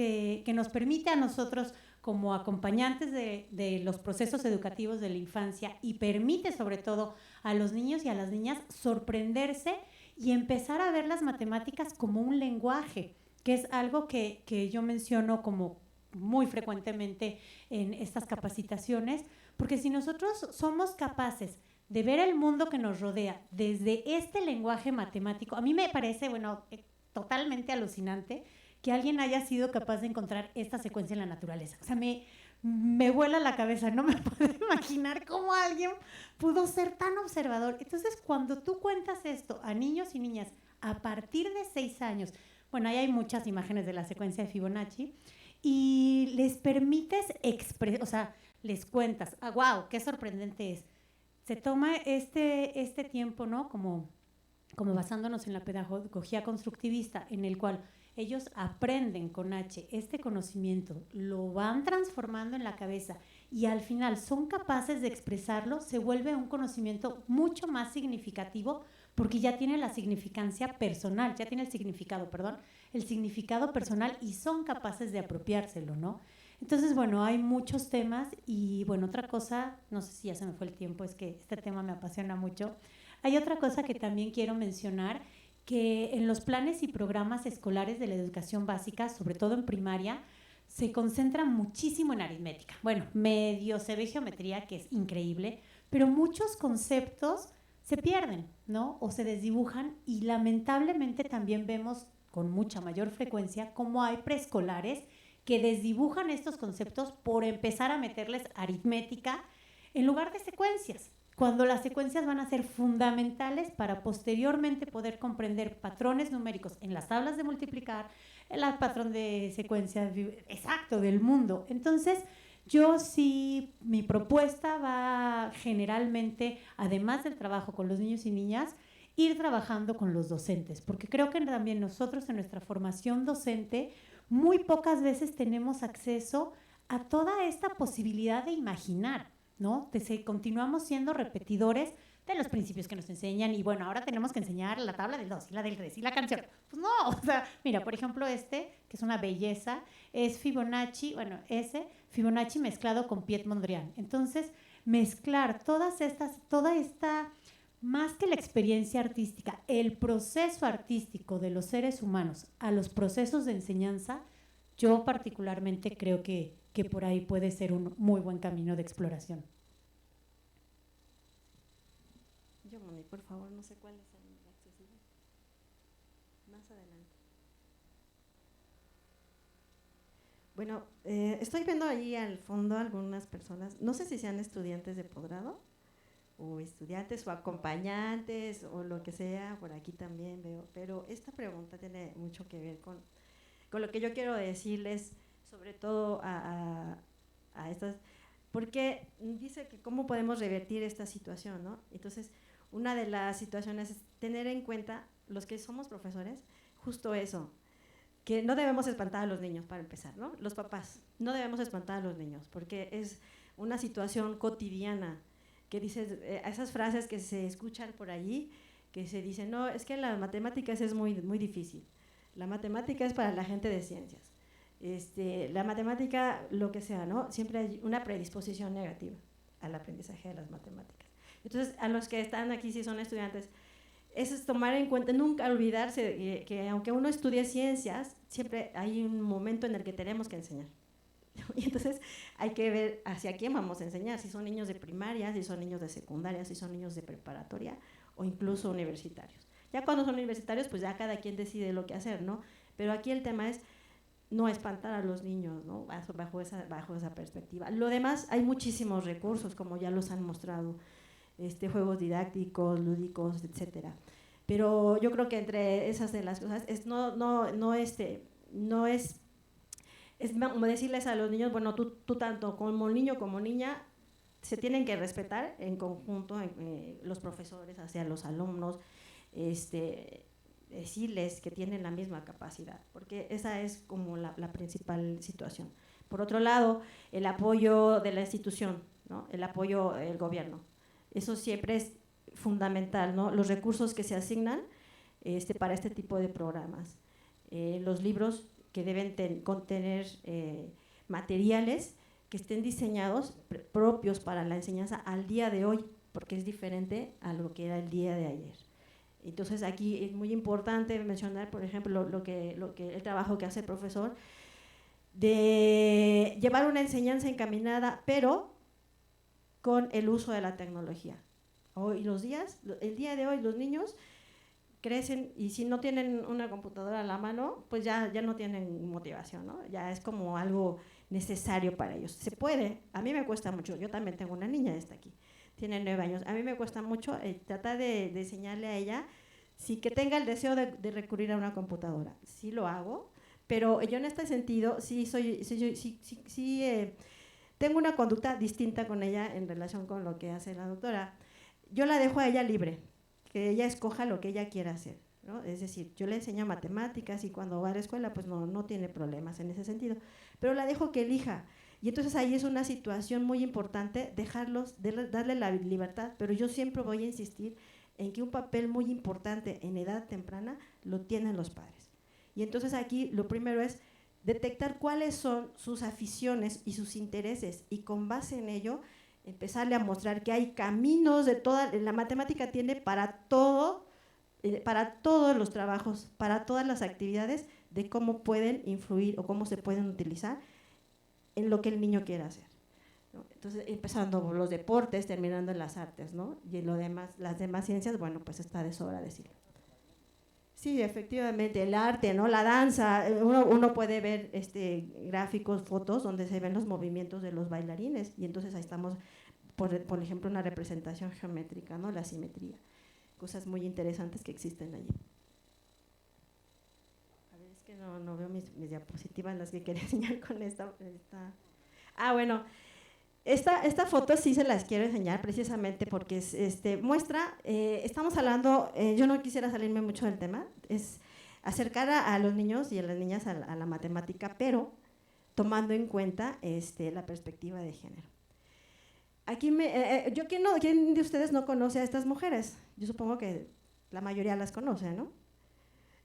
permite a nosotros, como acompañantes de los procesos educativos de la infancia, y permite sobre todo a los niños y a las niñas sorprenderse y empezar a ver las matemáticas como un lenguaje, que es algo que yo menciono como muy frecuentemente en estas capacitaciones, porque si nosotros somos capaces de ver el mundo que nos rodea desde este lenguaje matemático, a mí me parece, totalmente alucinante que alguien haya sido capaz de encontrar esta secuencia en la naturaleza. O sea, me vuela la cabeza, no me puedo imaginar cómo alguien pudo ser tan observador. Entonces, cuando tú cuentas esto a niños y niñas a partir de 6 años, ahí hay muchas imágenes de la secuencia de Fibonacci, y les permites les cuentas, wow, qué sorprendente es. Se toma este tiempo, ¿no? Como basándonos en la pedagogía constructivista, en el cual ellos aprenden con H este conocimiento, lo van transformando en la cabeza y al final son capaces de expresarlo, se vuelve un conocimiento mucho más significativo porque ya tiene la significancia personal, ya tiene el significado personal y son capaces de apropiárselo, ¿no? Entonces, bueno, hay muchos temas y, bueno, otra cosa, no sé si ya se me fue el tiempo, es que este tema me apasiona mucho. Hay otra cosa que también quiero mencionar, que en los planes y programas escolares de la educación básica, sobre todo en primaria, se concentra muchísimo en aritmética. Bueno, medio se ve geometría, que es increíble, pero muchos conceptos se pierden, ¿no? O se desdibujan y lamentablemente también vemos con mucha mayor frecuencia cómo hay preescolares que desdibujan estos conceptos por empezar a meterles aritmética en lugar de secuencias, cuando las secuencias van a ser fundamentales para posteriormente poder comprender patrones numéricos en las tablas de multiplicar, el patrón de secuencia exacto del mundo. Entonces, yo sí, mi propuesta va generalmente, además del trabajo con los niños y niñas, ir trabajando con los docentes, porque creo que también nosotros en nuestra formación docente muy pocas veces tenemos acceso a toda esta posibilidad de imaginar, ¿no? Continuamos siendo repetidores de los principios que nos enseñan y bueno, ahora tenemos que enseñar la tabla del 2 y la del 3 y la canción. Pues no, o sea, mira, por ejemplo que es una belleza, es Fibonacci, Fibonacci mezclado con Piet Mondrian. Entonces, mezclar toda esta, más que la experiencia artística, el proceso artístico de los seres humanos a los procesos de enseñanza, yo particularmente creo que por ahí puede ser un muy buen camino de exploración. Yo, Moni, por favor, no sé cuál es el accesible. Más adelante. Bueno, estoy viendo allí al fondo algunas personas, no sé si sean estudiantes de posgrado o estudiantes o acompañantes o lo que sea, por aquí también veo, pero esta pregunta tiene mucho que ver con lo que yo quiero decirles, sobre todo a estas, porque dice que cómo podemos revertir esta situación, ¿no? Entonces, una de las situaciones es tener en cuenta, los que somos profesores, justo eso, que no debemos espantar a los niños, para empezar, ¿no? Los papás, no debemos espantar a los niños, porque es una situación cotidiana, que dices, esas frases que se escuchan por allí, que se dicen, no, es que las matemáticas es muy, muy difícil, la matemática es para la gente de ciencias, la matemática, lo que sea, ¿no? Siempre hay una predisposición negativa al aprendizaje de las matemáticas. Entonces, a los que están aquí, si son estudiantes, eso es tomar en cuenta, nunca olvidarse que aunque uno estudie ciencias, siempre hay un momento en el que tenemos que enseñar. Y entonces hay que ver hacia quién vamos a enseñar, si son niños de primaria, si son niños de secundaria, si son niños de preparatoria o incluso universitarios. Ya cuando son universitarios, pues ya cada quien decide lo que hacer, ¿no? Pero aquí el tema es no espantar a los niños, ¿no? Bajo esa perspectiva. Lo demás, hay muchísimos recursos, como ya los han mostrado, juegos didácticos, lúdicos, etcétera. Pero yo creo que entre esas de las cosas no es como decirles a los niños, bueno, tú tanto como niño como niña se tienen que respetar en conjunto los profesores hacia los alumnos, decirles que tienen la misma capacidad, porque esa es como la principal situación. Por otro lado, el apoyo de la institución, ¿no? El apoyo del gobierno. Eso siempre es fundamental, ¿no? Los recursos que se asignan para este tipo de programas. Los libros que deben contener materiales que estén diseñados propios para la enseñanza al día de hoy, porque es diferente a lo que era el día de ayer. Entonces aquí es muy importante mencionar, por ejemplo, el trabajo que hace el profesor de llevar una enseñanza encaminada, pero con el uso de la tecnología. El día de hoy los niños crecen y si no tienen una computadora a la mano, pues ya no tienen motivación, ¿no? Ya es como algo necesario para ellos. Se puede, a mí me cuesta mucho, yo también tengo una niña aquí, tiene 9 años, a mí me cuesta mucho tratar de enseñarle a ella, sí que tenga el deseo de recurrir a una computadora, sí lo hago, pero yo en este sentido tengo una conducta distinta con ella en relación con lo que hace la doctora. Yo la dejo a ella libre, que ella escoja lo que ella quiera hacer, ¿no? Es decir, yo le enseño matemáticas y cuando va a la escuela pues no tiene problemas en ese sentido, pero la dejo que elija. Y entonces ahí es una situación muy importante darle la libertad, pero yo siempre voy a insistir en que un papel muy importante en edad temprana lo tienen los padres. Y entonces aquí lo primero es detectar cuáles son sus aficiones y sus intereses, y con base en ello empezarle a mostrar que hay caminos de toda, la matemática tiene para todo, para todos los trabajos, para todas las actividades, de cómo pueden influir o cómo se pueden utilizar en lo que el niño quiera hacer, ¿no? Entonces, empezando por los deportes, terminando en las artes, ¿no? Y en lo demás, las demás ciencias, bueno, pues está de sobra decirlo. Sí, efectivamente, el arte, ¿no? La danza, uno puede ver gráficos, fotos donde se ven los movimientos de los bailarines, y entonces ahí estamos, por ejemplo, una representación geométrica, ¿no? La simetría, cosas muy interesantes que existen allí. A ver, es que no veo mis diapositivas, las que quería enseñar con esta. Ah, bueno. Esta foto sí se las quiero enseñar precisamente porque muestra, estamos hablando, yo no quisiera salirme mucho del tema, es acercar a los niños y a las niñas a la matemática, pero tomando en cuenta la perspectiva de género. Aquí ¿quién de ustedes no conoce a estas mujeres? Yo supongo que la mayoría las conoce, ¿no?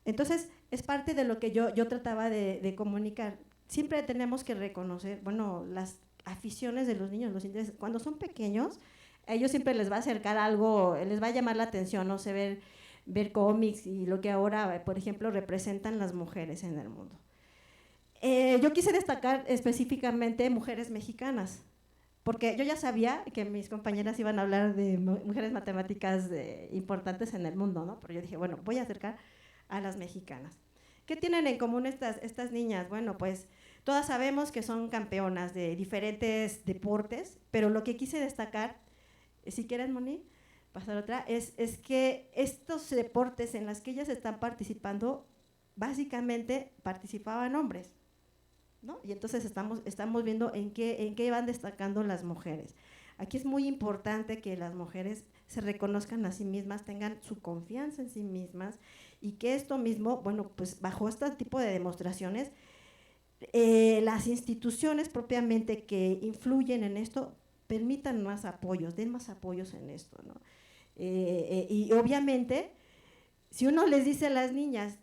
Entonces, es parte de lo que yo trataba de comunicar. Siempre tenemos que reconocer, bueno, las aficiones de los niños, los intereses. Cuando son pequeños, a ellos siempre les va a acercar algo, les va a llamar la atención, no sé, ver cómics y lo que ahora, por ejemplo, representan las mujeres en el mundo. Yo quise destacar específicamente mujeres mexicanas, porque yo ya sabía que mis compañeras iban a hablar de mujeres matemáticas importantes en el mundo, ¿no? Pero yo dije, bueno, voy a acercar a las mexicanas. ¿Qué tienen en común estas niñas? Bueno, pues todas sabemos que son campeonas de diferentes deportes, pero lo que quise destacar, si quieren, Moni, pasar otra, es que estos deportes en los que ellas están participando, básicamente participaban hombres, ¿no? Y entonces estamos viendo en qué van destacando las mujeres. Aquí es muy importante que las mujeres se reconozcan a sí mismas, tengan su confianza en sí mismas, y que esto mismo, bueno, pues bajo este tipo de demostraciones, las instituciones propiamente que influyen en esto permitan más apoyos, den más apoyos en esto, ¿no? Y obviamente, si uno les dice a las niñas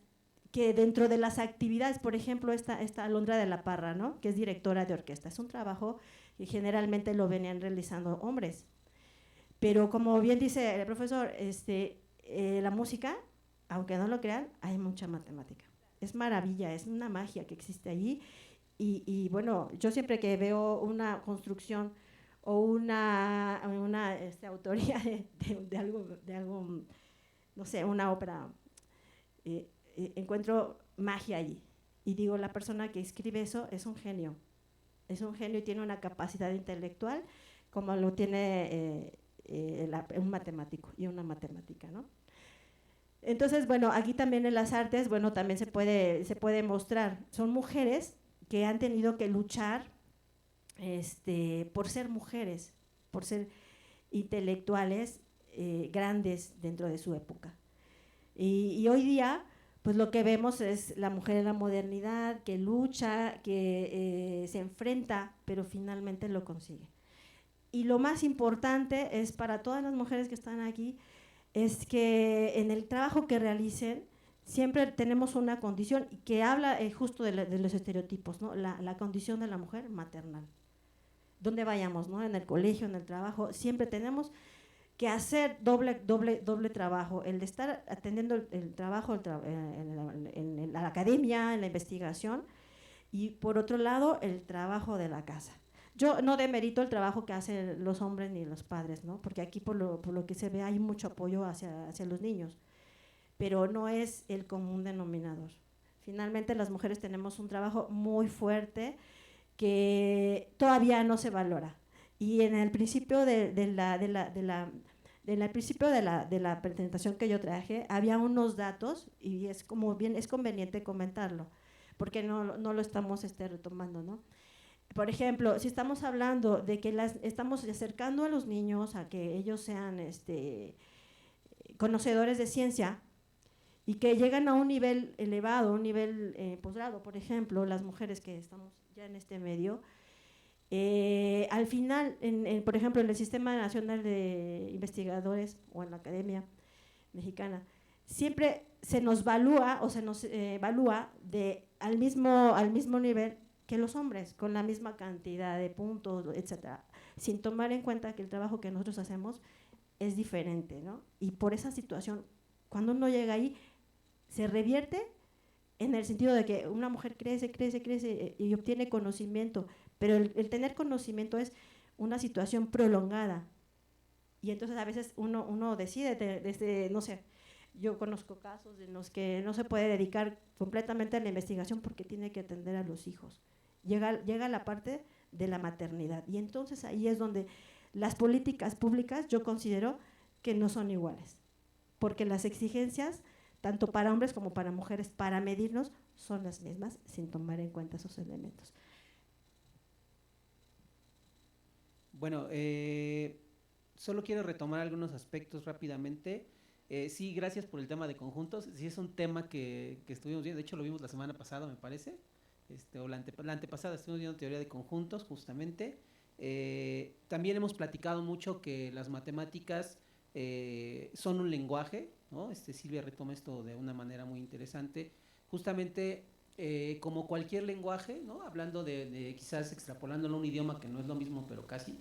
que dentro de las actividades, por ejemplo, esta Alondra de la Parra, ¿no? Que es directora de orquesta, es un trabajo que generalmente lo venían realizando hombres, pero como bien dice el profesor, la música, aunque no lo crean, hay mucha matemática. Es maravilla, es una magia que existe allí, y bueno, yo siempre que veo una construcción o una autoría de algo, no sé, una ópera, encuentro magia allí, y digo, la persona que escribe eso es un genio y tiene una capacidad intelectual como lo tiene un matemático y una matemática, ¿no? Entonces, bueno, aquí también en las artes, bueno, también se puede mostrar, son mujeres que han tenido que luchar por ser mujeres, por ser intelectuales grandes dentro de su época. Y hoy día, pues lo que vemos es la mujer en la modernidad, que lucha, que se enfrenta, pero finalmente lo consigue. Y lo más importante es para todas las mujeres que están aquí, es que en el trabajo que realicen siempre tenemos una condición que habla justo de los estereotipos, ¿no? La condición de la mujer maternal. Donde vayamos, ¿no? En el colegio, en el trabajo, siempre tenemos que hacer doble trabajo, el de estar atendiendo el trabajo en la academia, en la investigación, y por otro lado el trabajo de la casa. Yo no demerito el trabajo que hacen los hombres ni los padres, ¿no? Porque aquí por lo que se ve hay mucho apoyo hacia los niños, pero no es el común denominador. Finalmente las mujeres tenemos un trabajo muy fuerte que todavía no se valora. Y en el principio de la presentación que yo traje, había unos datos, y es conveniente comentarlo, porque no lo estamos retomando, ¿no? Por ejemplo, si estamos hablando de que estamos acercando a los niños a que ellos sean conocedores de ciencia, y que llegan a un nivel elevado, un nivel posgrado, por ejemplo, las mujeres que estamos ya en este medio, al final, por ejemplo, en el Sistema Nacional de Investigadores o en la academia, mexicana, siempre se nos valúa o se nos evalúa al mismo nivel que los hombres, con la misma cantidad de puntos, etcétera, sin tomar en cuenta que el trabajo que nosotros hacemos es diferente, ¿no? Y por esa situación, cuando uno llega ahí, se revierte en el sentido de que una mujer crece y obtiene conocimiento, pero el tener conocimiento es una situación prolongada. Y entonces a veces uno decide, desde, no sé, yo conozco casos en los que no se puede dedicar completamente a la investigación porque tiene que atender a los hijos. Llega la parte de la maternidad y entonces ahí es donde las políticas públicas yo considero que no son iguales, porque las exigencias, tanto para hombres como para mujeres, para medirnos, son las mismas sin tomar en cuenta esos elementos. Bueno, solo quiero retomar algunos aspectos rápidamente. Sí, gracias por el tema de conjuntos. Sí, es un tema que estuvimos viendo, de hecho lo vimos la semana pasada, me parece, o la antepasada, estuvimos viendo teoría de conjuntos, justamente. También hemos platicado mucho que las matemáticas son un lenguaje, ¿no? Silvia retoma esto de una manera muy interesante. Justamente, como cualquier lenguaje, ¿no? Hablando de quizás extrapolándolo a un idioma que no es lo mismo, pero casi,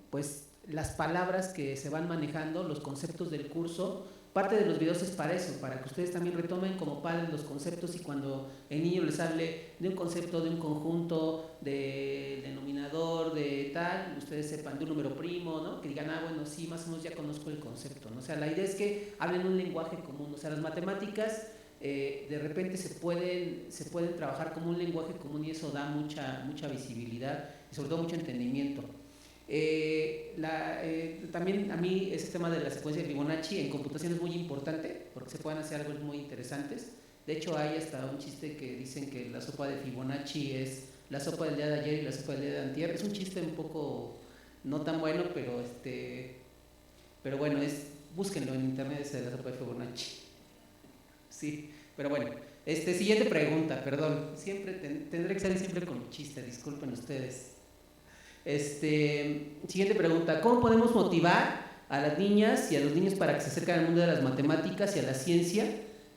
pues las palabras que se van manejando, los conceptos del curso, parte de los videos es para eso, para que ustedes también retomen como padres los conceptos y cuando el niño les hable de un concepto, de un conjunto, de denominador, de tal, ustedes sepan de un número primo, ¿no? Que digan, bueno, sí, más o menos ya conozco el concepto, ¿no? O sea, la idea es que hablen un lenguaje común, o sea, las matemáticas de repente se pueden trabajar como un lenguaje común y eso da mucha visibilidad y sobre todo mucho entendimiento. También a mí ese tema de la secuencia de Fibonacci en computación es muy importante porque se pueden hacer algo muy interesantes. De hecho hay hasta un chiste que dicen que la sopa de Fibonacci es la sopa del día de ayer y la sopa del día de antier. Es un chiste un poco no tan bueno, pero bueno, búsquenlo en internet, ese de la sopa de Fibonacci. Sí, pero bueno, siguiente pregunta, perdón, siempre tendré que salir siempre con chiste, disculpen ustedes. Siguiente pregunta, ¿cómo podemos motivar a las niñas y a los niños para que se acerquen al mundo de las matemáticas y a la ciencia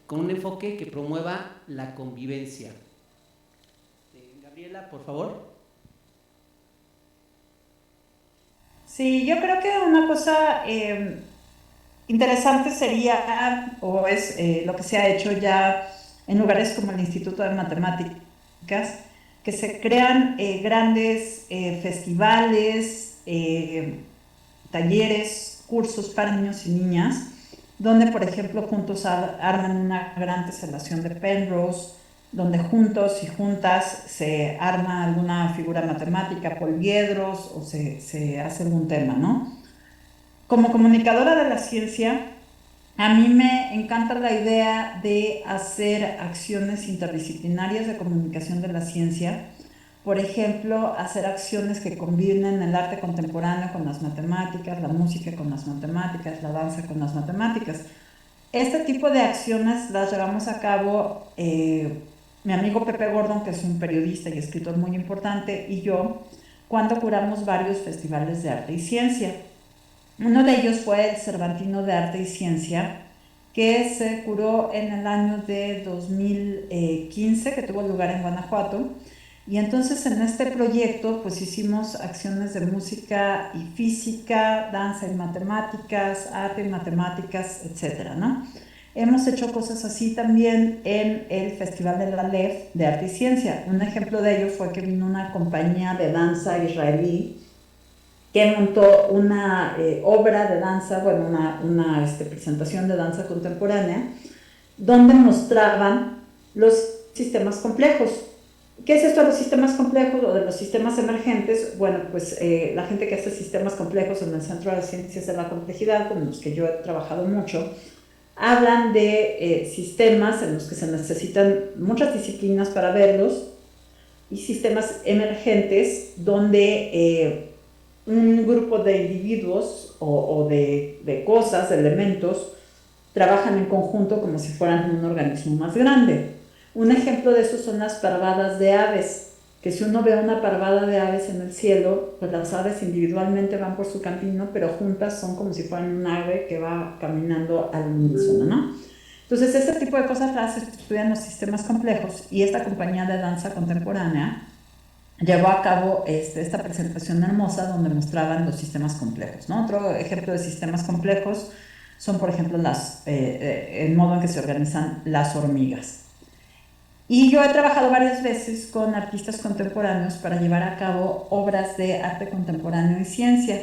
con un enfoque que promueva la convivencia? Gabriela, por favor. Sí, yo creo que una cosa interesante sería, o es lo que se ha hecho ya en lugares como el Instituto de Matemáticas, que se crean grandes festivales, talleres, cursos para niños y niñas, donde, por ejemplo, juntos arman una gran teselación de Penrose, donde juntos y juntas se arma alguna figura matemática, poliedros, o se hace algún tema, ¿no? Como comunicadora de la ciencia, a mí me encanta la idea de hacer acciones interdisciplinarias de comunicación de la ciencia. Por ejemplo, hacer acciones que combinen el arte contemporáneo con las matemáticas, la música con las matemáticas, la danza con las matemáticas. Este tipo de acciones las llevamos a cabo mi amigo Pepe Gordon, que es un periodista y escritor muy importante, y yo, cuando curamos varios festivales de arte y ciencia. Uno de ellos fue el Cervantino de Arte y Ciencia, que se curó en el año de 2015, que tuvo lugar en Guanajuato. Y entonces en este proyecto pues hicimos acciones de música y física, danza y matemáticas, arte y matemáticas, etcétera, ¿no? Hemos hecho cosas así también en el Festival de la LEF de Arte y Ciencia. Un ejemplo de ello fue que vino una compañía de danza israelí que montó una obra de danza, bueno, una presentación de danza contemporánea, donde mostraban los sistemas complejos. ¿Qué es esto de los sistemas complejos o de los sistemas emergentes? Bueno, pues la gente que hace sistemas complejos en el Centro de las Ciencias de la Complejidad, con los que yo he trabajado mucho, hablan de sistemas en los que se necesitan muchas disciplinas para verlos y sistemas emergentes donde un grupo de individuos o de cosas, de elementos, trabajan en conjunto como si fueran un organismo más grande. Un ejemplo de eso son las parvadas de aves. que si uno ve una parvada de aves en el cielo, pues las aves individualmente van por su camino, pero juntas son como si fueran un ave que va caminando al unísono, ¿no? Entonces, este tipo de cosas las estudian los sistemas complejos, y esta compañía de danza contemporánea llevó a cabo esta presentación hermosa donde mostraban los sistemas complejos, ¿no? Otro ejemplo de sistemas complejos son, por ejemplo, el modo en que se organizan las hormigas. Y yo he trabajado varias veces con artistas contemporáneos para llevar a cabo obras de arte contemporáneo y ciencia.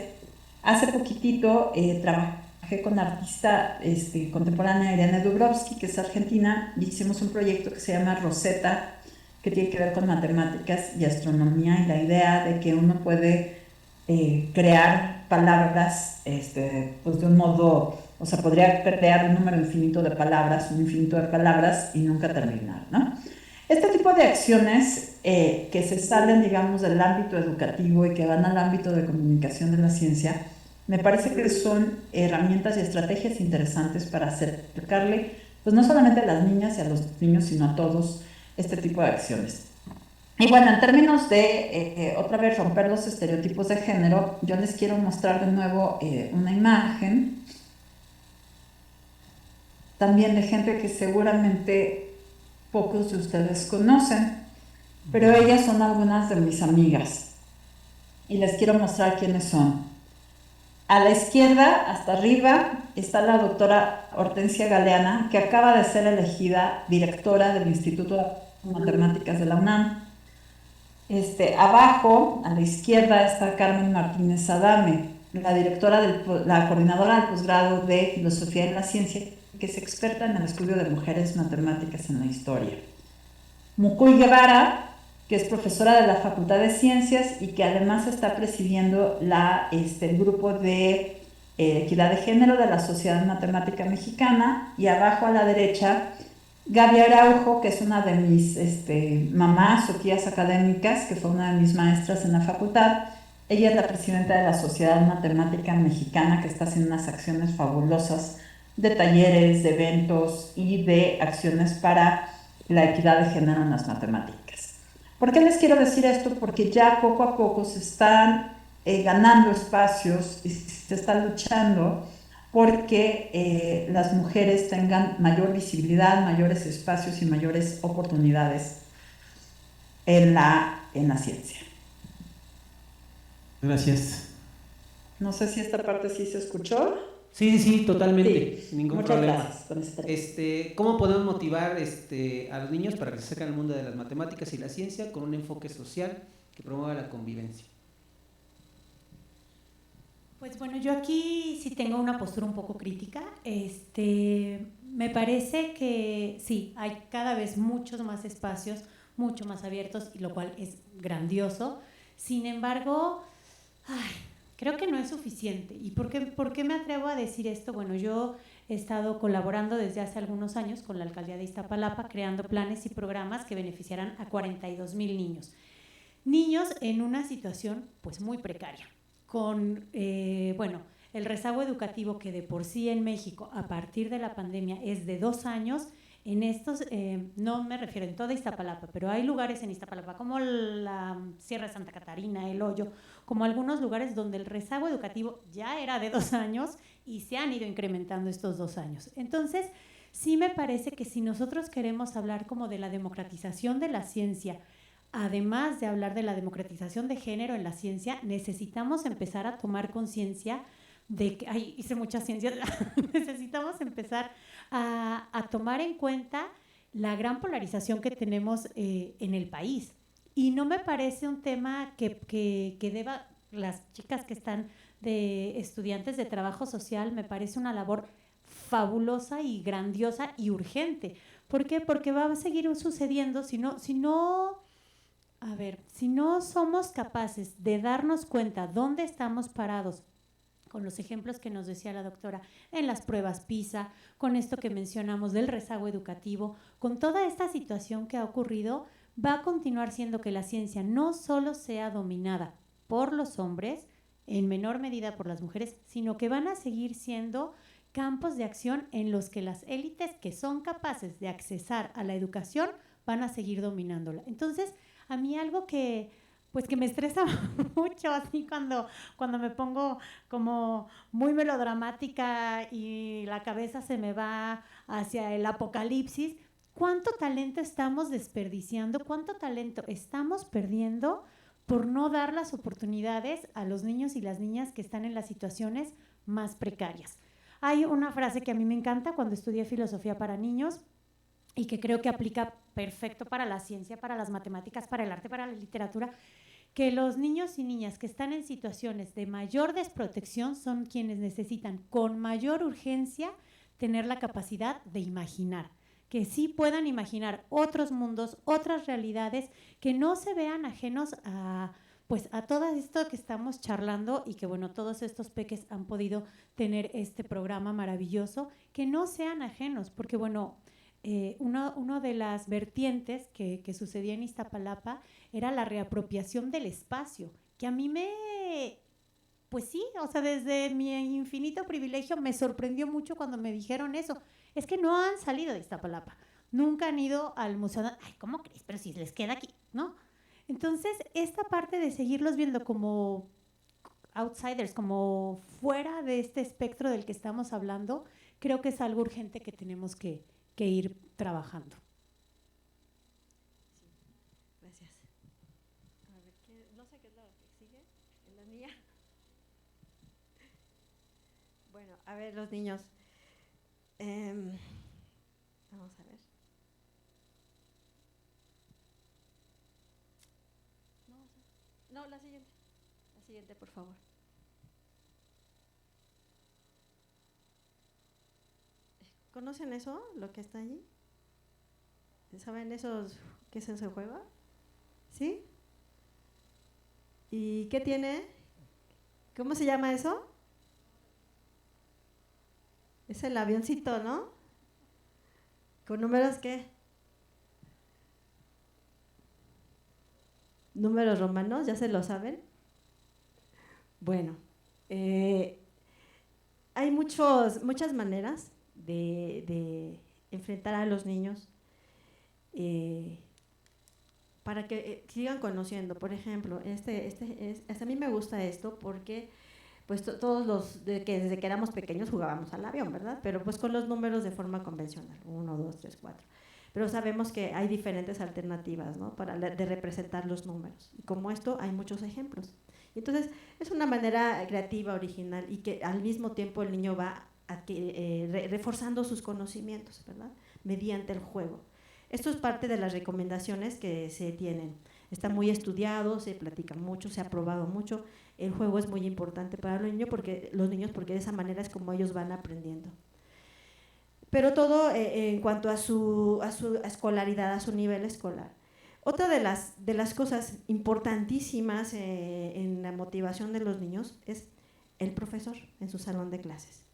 Hace poquitito trabajé con la artista contemporánea Irene Dubrovsky, que es argentina, y hicimos un proyecto que se llama Rosetta, que tiene que ver con matemáticas y astronomía, y la idea de que uno puede crear palabras pues de un modo, o sea, podría crear un número infinito de palabras, un infinito de palabras y nunca terminar, ¿no? Este tipo de acciones que se salen, digamos, del ámbito educativo y que van al ámbito de comunicación de la ciencia, me parece que son herramientas y estrategias interesantes para acercarle, pues no solamente a las niñas y a los niños, sino a todos, este tipo de acciones. Y bueno, en términos de, otra vez, romper los estereotipos de género, yo les quiero mostrar de nuevo una imagen, también de gente que seguramente pocos de ustedes conocen, pero ellas son algunas de mis amigas, y les quiero mostrar quiénes son. A la izquierda, hasta arriba, está la doctora Hortensia Galeana, que acaba de ser elegida directora del Instituto de Matemáticas de la UNAM. Abajo, a la izquierda, está Carmen Martínez Adame, la coordinadora del posgrado de Filosofía de la Ciencia, que es experta en el estudio de mujeres matemáticas en la historia. Mucuy Guevara, que es profesora de la Facultad de Ciencias y que además está presidiendo el grupo de equidad de género de la Sociedad Matemática Mexicana. Y abajo a la derecha, Gaby Araujo, que es una de mis mamás o tías académicas, que fue una de mis maestras en la facultad. Ella es la presidenta de la Sociedad Matemática Mexicana, que está haciendo unas acciones fabulosas de talleres, de eventos y de acciones para la equidad de género en las matemáticas. ¿Por qué les quiero decir esto? Porque ya poco a poco se están ganando espacios y se está luchando porque las mujeres tengan mayor visibilidad, mayores espacios y mayores oportunidades en la ciencia. Gracias. No sé si esta parte sí se escuchó. Sí, totalmente, Sí. ningún Muchas problema. gracias con ese ¿Cómo podemos motivar a los niños para que se acerquen al mundo de las matemáticas y la ciencia con un enfoque social que promueva la convivencia? Pues bueno, yo aquí sí tengo una postura un poco crítica. Me parece que sí, hay cada vez muchos más espacios, mucho más abiertos, y lo cual es grandioso. Sin embargo, creo que no es suficiente. ¿Y por qué me atrevo a decir esto? Bueno, yo he estado colaborando desde hace algunos años con la Alcaldía de Iztapalapa, creando planes y programas que beneficiarán a 42,000 niños. Niños en una situación pues muy precaria, con el rezago educativo que de por sí en México a partir de la pandemia es de 2 años. En estos, no me refiero en toda Iztapalapa, pero hay lugares en Iztapalapa como la Sierra de Santa Catarina, El Hoyo, como algunos lugares donde el rezago educativo ya era de 2 años y se han ido incrementando estos 2 años. Entonces, sí me parece que si nosotros queremos hablar como de la democratización de la ciencia, además de hablar de la democratización de género en la ciencia, necesitamos empezar a tomar conciencia de que, hice muchas ciencias, necesitamos empezar a tomar en cuenta la gran polarización que tenemos en el país. Y no me parece un tema que deba, las chicas que están de estudiantes de trabajo social, me parece una labor fabulosa y grandiosa y urgente. ¿Por qué? Porque va a seguir sucediendo si no somos capaces de darnos cuenta dónde estamos parados, con los ejemplos que nos decía la doctora, en las pruebas PISA, con esto que mencionamos del rezago educativo, con toda esta situación que ha ocurrido, va a continuar siendo que la ciencia no solo sea dominada por los hombres, en menor medida por las mujeres, sino que van a seguir siendo campos de acción en los que las élites que son capaces de accesar a la educación van a seguir dominándola. Entonces, A mí algo que me estresa mucho, así cuando me pongo como muy melodramática y la cabeza se me va hacia el apocalipsis, ¿cuánto talento estamos desperdiciando? ¿Cuánto talento estamos perdiendo por no dar las oportunidades a los niños y las niñas que están en las situaciones más precarias? Hay una frase que a mí me encanta cuando estudié filosofía para niños y que creo que aplica perfecto para la ciencia, para las matemáticas, para el arte, para la literatura, que los niños y niñas que están en situaciones de mayor desprotección son quienes necesitan con mayor urgencia tener la capacidad de imaginar, que sí puedan imaginar otros mundos, otras realidades, que no se vean ajenos a todo esto que estamos charlando y que, bueno, todos estos peques han podido tener este programa maravilloso, que no sean ajenos, porque, bueno, uno de las vertientes que sucedía en Iztapalapa era la reapropiación del espacio, que a mí pues sí, o sea, desde mi infinito privilegio me sorprendió mucho cuando me dijeron eso. Es que no han salido de Iztapalapa, nunca han ido al museo. Ay, ¿cómo crees? Pero si les queda aquí, ¿no? Entonces, esta parte de seguirlos viendo como outsiders, como fuera de este espectro del que estamos hablando, creo que es algo urgente que tenemos que ir trabajando. Sí, gracias. A ver, no sé qué es lo que sigue, ¿es la mía? Bueno, a ver, los niños. Vamos a ver. No, la siguiente. La siguiente, por favor. ¿Conocen eso, lo que está allí? ¿Saben esos qué es ese juego? ¿Sí? ¿Y qué tiene? ¿Cómo se llama eso? Es el avioncito, ¿no? ¿Con números qué? ¿Números romanos? ¿Ya se lo saben? Bueno, hay muchas maneras de enfrentar a los niños para que sigan conociendo. Por ejemplo, a mí me gusta esto porque pues todos desde que éramos pequeños jugábamos al avión, ¿verdad? Pero pues con los números de forma convencional, 1, 2, 3, 4. Pero sabemos que hay diferentes alternativas, ¿no? de representar los números. Y como esto hay muchos ejemplos. Entonces es una manera creativa, original y que al mismo tiempo el niño va reforzando sus conocimientos, ¿verdad? Mediante el juego. Esto es parte de las recomendaciones que se tienen. Está muy estudiado, se platica mucho, se ha probado mucho. El juego es muy importante para los niños porque de esa manera es como ellos van aprendiendo. Pero todo en cuanto a su escolaridad, a su nivel escolar. Otra de las cosas importantísimas en la motivación de los niños es el profesor en su salón de clases.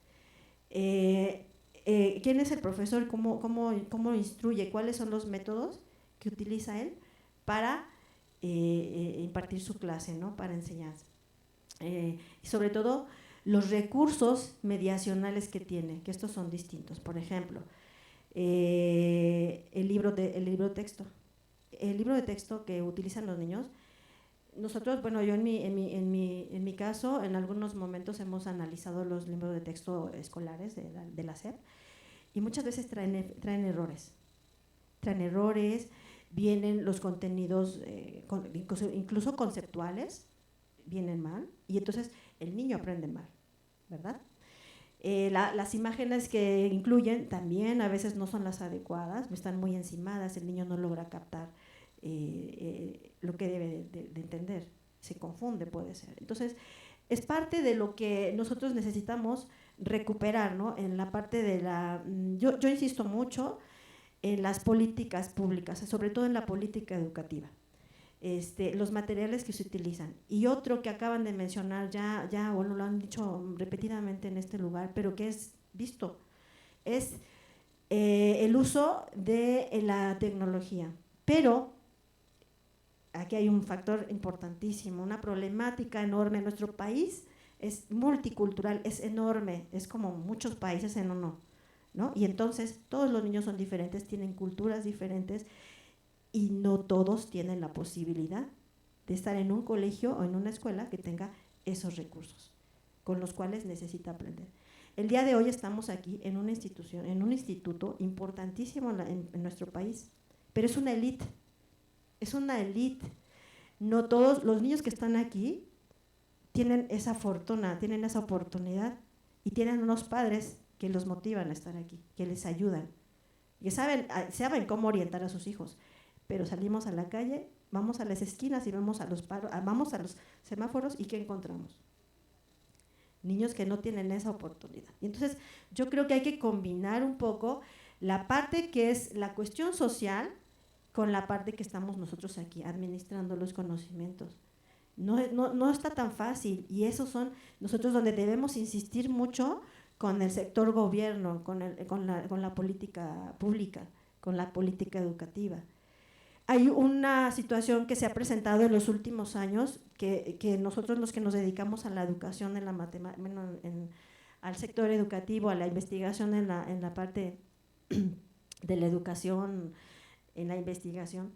¿Quién es el profesor? ¿Cómo instruye? ¿Cuáles son los métodos que utiliza él para impartir su clase, ¿no? Para enseñanza? Y sobre todo los recursos mediacionales que tiene, que estos son distintos. Por ejemplo, el libro de texto. El libro de texto que utilizan los niños, nosotros, bueno, yo en mi caso, en algunos momentos hemos analizado los libros de texto escolares de la SEP y muchas veces traen errores. Traen errores, vienen los contenidos, incluso conceptuales, vienen mal y entonces el niño aprende mal, ¿verdad? Las imágenes que incluyen también a veces no son las adecuadas, están muy encimadas, el niño no logra captar lo que debe de entender, se confunde, puede ser. Entonces, es parte de lo que nosotros necesitamos recuperar, ¿no? En la parte de yo insisto mucho en las políticas públicas, sobre todo en la política educativa. Los materiales que se utilizan. Y otro que acaban de mencionar, bueno, lo han dicho repetidamente en este lugar, pero que es visto, es el uso de la tecnología. Pero aquí hay un factor importantísimo, una problemática enorme. Nuestro país es multicultural, es enorme, es como muchos países en uno, ¿no? Y entonces todos los niños son diferentes, tienen culturas diferentes. y no todos tienen la posibilidad de estar en un colegio o en una escuela que tenga esos recursos con los cuales necesita aprender. El día de hoy estamos aquí en una institución, en un instituto importantísimo en nuestro país, pero es una élite, es una élite. No todos los niños que están aquí tienen esa fortuna, tienen esa oportunidad y tienen unos padres que los motivan a estar aquí, que les ayudan, que saben cómo orientar a sus hijos. Pero salimos a la calle, vamos a las esquinas y vamos a los semáforos y ¿qué encontramos? Niños que no tienen esa oportunidad. Y entonces yo creo que hay que combinar un poco la parte que es la cuestión social con la parte que estamos nosotros aquí administrando los conocimientos. No está tan fácil y esos son nosotros donde debemos insistir mucho con el sector gobierno, con la política pública, con la política educativa. Hay una situación que se ha presentado en los últimos años que nosotros los que nos dedicamos a la educación, al sector educativo, a la investigación en la parte de la educación, en la investigación,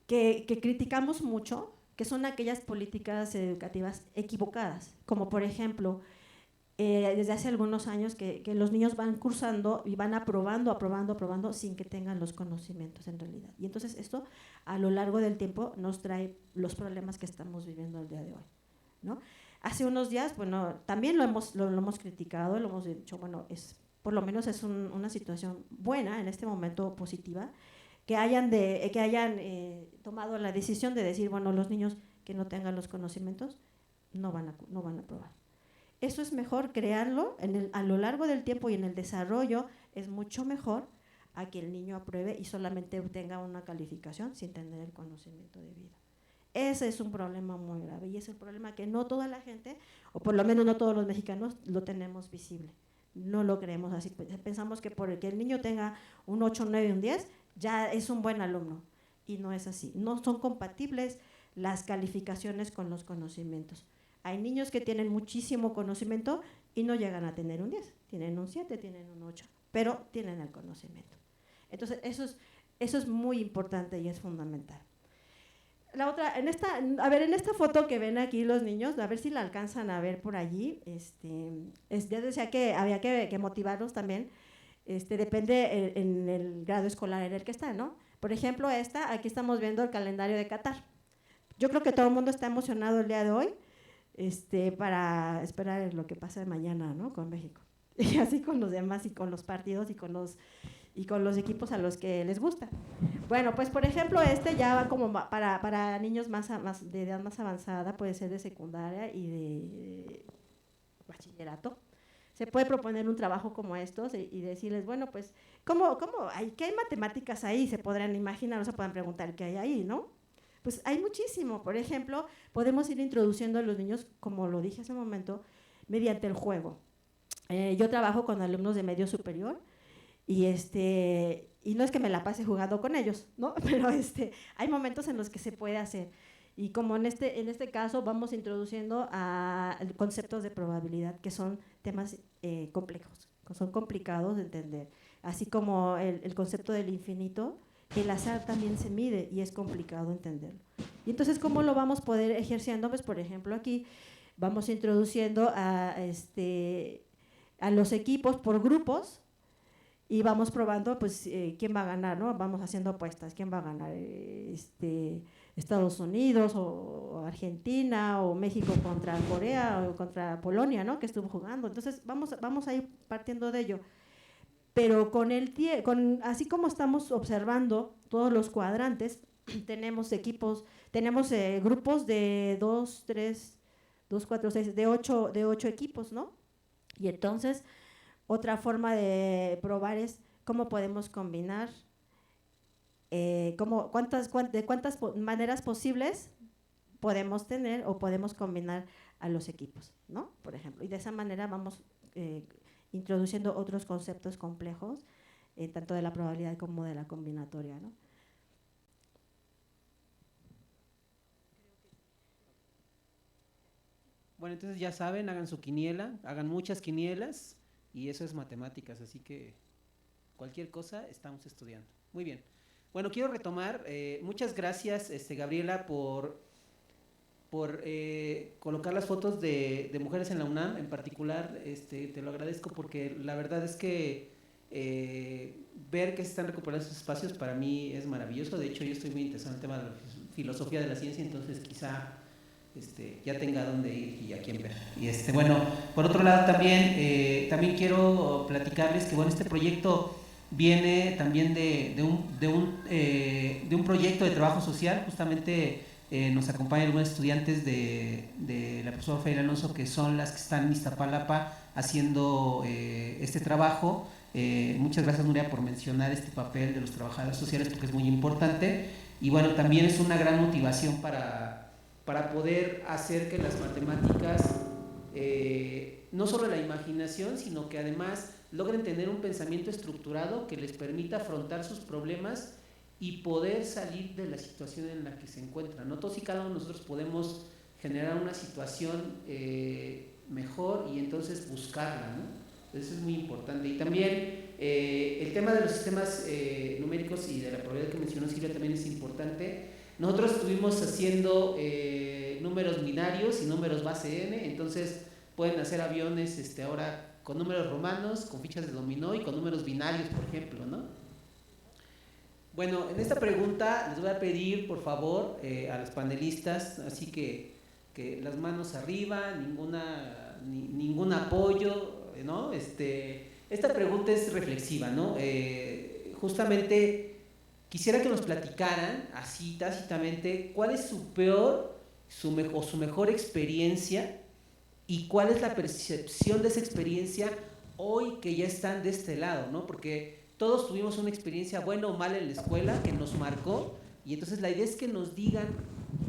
que criticamos mucho, que son aquellas políticas educativas equivocadas, como por ejemplo, desde hace algunos años que los niños van cursando y van aprobando sin que tengan los conocimientos en realidad. Y entonces esto a lo largo del tiempo nos trae los problemas que estamos viviendo el día de hoy, ¿no? Hace unos días, bueno, también lo hemos criticado, lo hemos dicho, bueno, por lo menos es una situación buena en este momento, positiva, que hayan tomado la decisión de decir, bueno, los niños que no tengan los conocimientos no van a aprobar. Eso es mejor crearlo a lo largo del tiempo y en el desarrollo, es mucho mejor a que el niño apruebe y solamente obtenga una calificación sin tener el conocimiento de vida. Ese es un problema muy grave y es el problema que no toda la gente, o por lo menos no todos los mexicanos, lo tenemos visible. No lo creemos así. Pensamos que por el que el niño tenga un 8, un 9 y un 10, ya es un buen alumno. Y no es así. No son compatibles las calificaciones con los conocimientos. Hay niños que tienen muchísimo conocimiento y no llegan a tener un 10. Tienen un 7, tienen un 8, pero tienen el conocimiento. Entonces, eso es muy importante y es fundamental. La otra, en esta foto que ven aquí los niños, a ver si la alcanzan a ver por allí, ya decía que había que motivarlos también, depende en el grado escolar en el que está, ¿no? Por ejemplo, aquí estamos viendo el calendario de Qatar. Yo creo que todo el mundo está emocionado el día de hoy, para esperar lo que pase mañana, ¿no? Con México. Y así con los demás y con los partidos y con los equipos a los que les gusta. Bueno, pues por ejemplo ya va como para niños de edad más avanzada, puede ser de secundaria y de bachillerato. Se puede proponer un trabajo como estos y decirles, bueno, pues, ¿qué hay matemáticas ahí? Se podrán imaginar o se pueden preguntar qué hay ahí, ¿no? Pues hay muchísimo. Por ejemplo, podemos ir introduciendo a los niños, como lo dije hace un momento, mediante el juego. Yo trabajo con alumnos de medio superior y no es que me la pase jugando con ellos, ¿no? Pero hay momentos en los que se puede hacer. Y como en este caso vamos introduciendo a conceptos de probabilidad, que son temas complejos, que son complicados de entender. Así como el concepto del infinito, el azar también se mide y es complicado entenderlo. Y entonces, ¿cómo lo vamos a poder ejerciendo? Pues, por ejemplo, aquí vamos introduciendo a los equipos por grupos y vamos probando, pues, quién va a ganar, ¿no? Vamos haciendo apuestas, quién va a ganar, Estados Unidos o Argentina o México contra Corea o contra Polonia, ¿no? Que estuvo jugando. Entonces, vamos a ir partiendo de ello. Pero así como estamos observando todos los cuadrantes, tenemos grupos de 2, 3, 2, 4, 6, de 8 equipos, ¿no? Y entonces, otra forma de probar es cómo podemos combinar, de cuántas maneras posibles podemos tener o podemos combinar a los equipos, ¿no? Por ejemplo, y de esa manera vamos introduciendo otros conceptos complejos, tanto de la probabilidad como de la combinatoria, ¿no? Bueno, entonces ya saben, hagan su quiniela, hagan muchas quinielas y eso es matemáticas, así que cualquier cosa estamos estudiando. Muy bien. Bueno, quiero retomar, muchas gracias, Gabriela, por colocar las fotos de mujeres en la UNAM, en particular, te lo agradezco porque la verdad es que ver que se están recuperando esos espacios para mí es maravilloso. De hecho, yo estoy muy interesado en el tema de la filosofía de la ciencia, entonces quizá ya tenga dónde ir y a quién ver. Y bueno, por otro lado también quiero platicarles que bueno, este proyecto viene también de un proyecto de trabajo social. Justamente nos acompañan algunos estudiantes de la profesora Feira Alonso, que son las que están en Iztapalapa haciendo este trabajo. Muchas gracias, Nuria, por mencionar este papel de los trabajadores sociales, porque es muy importante. Y bueno, también es una gran motivación para poder hacer que las matemáticas, no solo la imaginación, sino que además logren tener un pensamiento estructurado que les permita afrontar sus problemas y poder salir de la situación en la que se encuentran, ¿no? Todos y cada uno de nosotros podemos generar una situación mejor y entonces buscarla, ¿no? Eso es muy importante. Y también el tema de los sistemas numéricos y de la probabilidad que mencionó Silvia también es importante. Nosotros estuvimos haciendo números binarios y números base n, entonces pueden hacer aviones ahora con números romanos, con fichas de dominó y con números binarios, por ejemplo, ¿no? Bueno, en esta pregunta les voy a pedir, por favor, a los panelistas, así que las manos arriba, ningún apoyo, ¿no? Esta pregunta es reflexiva, ¿no? Justamente quisiera que nos platicaran, así tácitamente, cuál es su peor o su mejor experiencia y cuál es la percepción de esa experiencia hoy que ya están de este lado, ¿no? Porque todos tuvimos una experiencia buena o mala en la escuela que nos marcó, y entonces la idea es que nos digan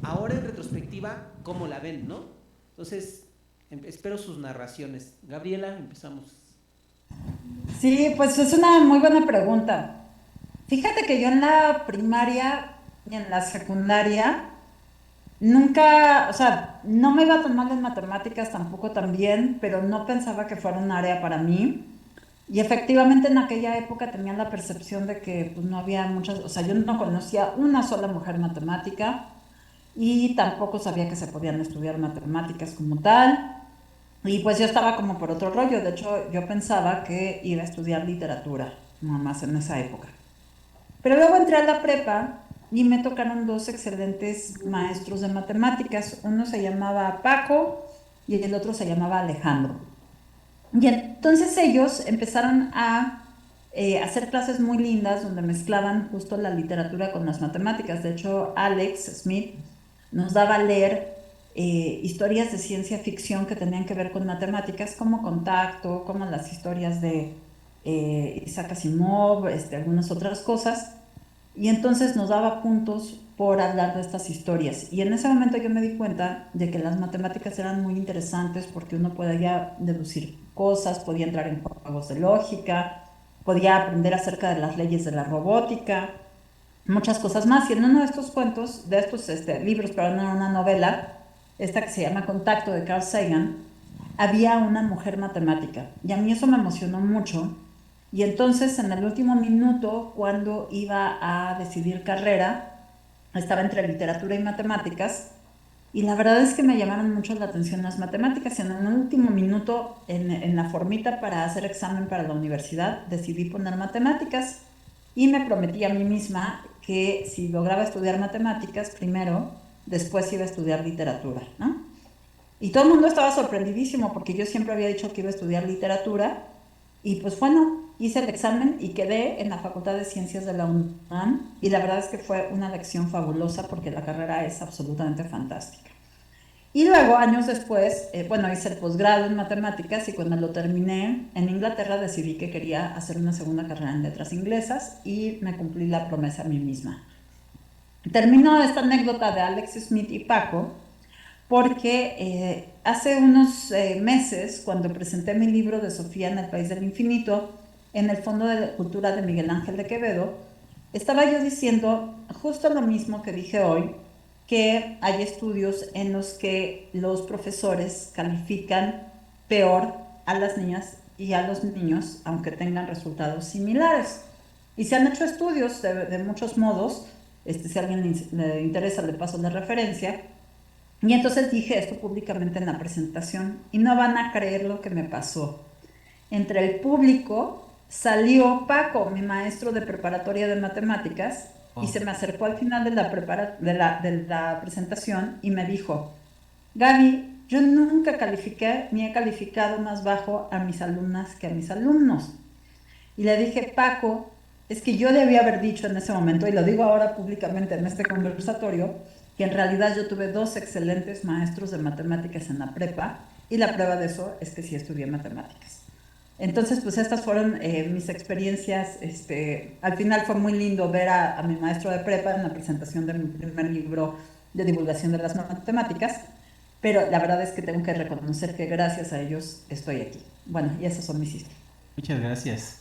ahora en retrospectiva cómo la ven, ¿no? Entonces, espero sus narraciones. Gabriela, empezamos. Sí, pues es una muy buena pregunta. Fíjate que yo en la primaria y en la secundaria nunca, o sea, no me iba tan mal en matemáticas tampoco tan bien, pero no pensaba que fuera un área para mí. Y efectivamente en aquella época tenía la percepción de que pues, no había muchas, o sea, yo no conocía una sola mujer matemática y tampoco sabía que se podían estudiar matemáticas como tal. Y pues yo estaba como por otro rollo. De hecho, yo pensaba que iba a estudiar literatura, nada más en esa época. Pero luego entré a la prepa y me tocaron dos excelentes maestros de matemáticas. Uno se llamaba Paco y el otro se llamaba Alejandro. Y entonces ellos empezaron a hacer clases muy lindas donde mezclaban justo la literatura con las matemáticas. De hecho, Alex Smith nos daba a leer historias de ciencia ficción que tenían que ver con matemáticas, como Contacto, como las historias de Isaac Asimov, algunas otras cosas. Y entonces nos daba puntos por hablar de estas historias. Y en ese momento yo me di cuenta de que las matemáticas eran muy interesantes porque uno podía deducir cosas, podía entrar en juegos de lógica, podía aprender acerca de las leyes de la robótica, muchas cosas más. Y en uno de estos cuentos, de estos libros, pero no era una novela, esta que se llama Contacto de Carl Sagan, había una mujer matemática. Y a mí eso me emocionó mucho. Y entonces en el último minuto, cuando iba a decidir carrera, estaba entre literatura y matemáticas, y la verdad es que me llamaron mucho la atención las matemáticas. Y en el último minuto, en la formita para hacer examen para la universidad, decidí poner matemáticas y me prometí a mí misma que si lograba estudiar matemáticas primero, después iba a estudiar literatura, ¿no? Y todo el mundo estaba sorprendidísimo porque yo siempre había dicho que iba a estudiar literatura. Y pues bueno, hice el examen y quedé en la Facultad de Ciencias de la UNAM, y la verdad es que fue una lección fabulosa porque la carrera es absolutamente fantástica. Y luego, años después, hice el posgrado en matemáticas, y cuando lo terminé en Inglaterra decidí que quería hacer una segunda carrera en letras inglesas y me cumplí la promesa a mí misma. Termino esta anécdota de Alex Smith y Paco porque hace unos meses, cuando presenté mi libro de Sofía en el País del Infinito, en el Fondo de Cultura de Miguel Ángel de Quevedo, estaba yo diciendo justo lo mismo que dije hoy, que hay estudios en los que los profesores califican peor a las niñas y a los niños, aunque tengan resultados similares. Y se han hecho estudios de muchos modos, si a alguien le interesa le paso la referencia. Y entonces dije esto públicamente en la presentación y no van a creer lo que me pasó. Entre el público salió Paco, mi maestro de preparatoria de matemáticas, y se me acercó al final de la presentación y me dijo: Gaby, yo nunca califiqué ni he calificado más bajo a mis alumnas que a mis alumnos. Y le dije: Paco, es que yo debía haber dicho en ese momento, y lo digo ahora públicamente en este conversatorio, que en realidad yo tuve 2 excelentes maestros de matemáticas en la prepa, y la prueba de eso es que sí estudié matemáticas. Entonces, pues estas fueron mis experiencias. Al final fue muy lindo ver a mi maestro de prepa en la presentación de mi primer libro de divulgación de las matemáticas, pero la verdad es que tengo que reconocer que gracias a ellos estoy aquí. Bueno, y esas son mis historias. Muchas gracias.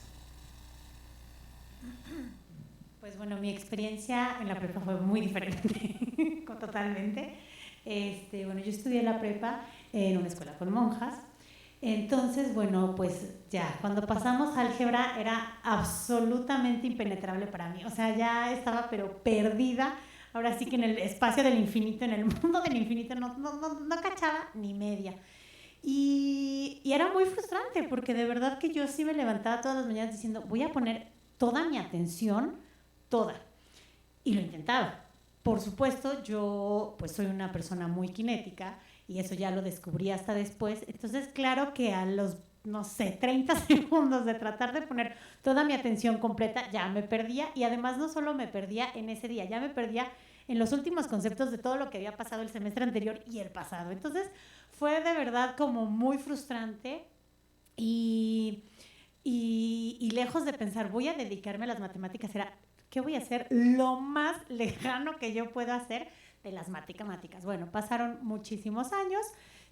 Pues bueno, mi experiencia en la prepa fue muy diferente, totalmente. Bueno, yo estudié la prepa en una escuela con monjas. Entonces, bueno, pues ya, cuando pasamos álgebra era absolutamente impenetrable para mí. O sea, ya estaba pero perdida. Ahora sí que en el espacio del infinito, en el mundo del infinito, no cachaba ni media. Y era muy frustrante porque de verdad que yo sí me levantaba todas las mañanas diciendo: voy a poner toda mi atención, toda. Y lo intentaba. Por supuesto, yo pues soy una persona muy kinética y eso ya lo descubrí hasta después. Entonces, claro que a los, no sé, 30 segundos de tratar de poner toda mi atención completa, ya me perdía. Y además no solo me perdía en ese día, ya me perdía en los últimos conceptos de todo lo que había pasado el semestre anterior y el pasado. Entonces, fue de verdad como muy frustrante y lejos de pensar, voy a dedicarme a las matemáticas, era, ¿qué voy a hacer lo más lejano que yo pueda hacer de las matemáticas? Bueno, pasaron muchísimos años,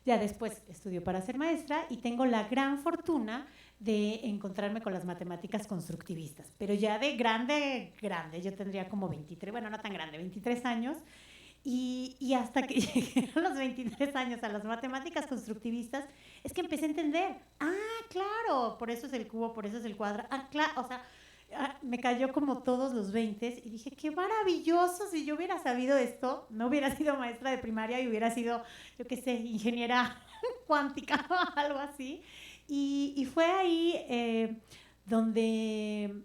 ya después estudio para ser maestra y tengo la gran fortuna de encontrarme con las matemáticas constructivistas, pero ya de grande, yo tendría como 23, bueno, no tan grande, 23 años, y hasta que llegué a los 23 años a las matemáticas constructivistas, es que empecé a entender, claro, por eso es el cubo, por eso es el cuadrado, claro, o sea, me cayó como todos los 20 y dije, qué maravilloso, si yo hubiera sabido esto, no hubiera sido maestra de primaria y hubiera sido, yo qué sé, ingeniera cuántica o algo así. Y fue ahí donde,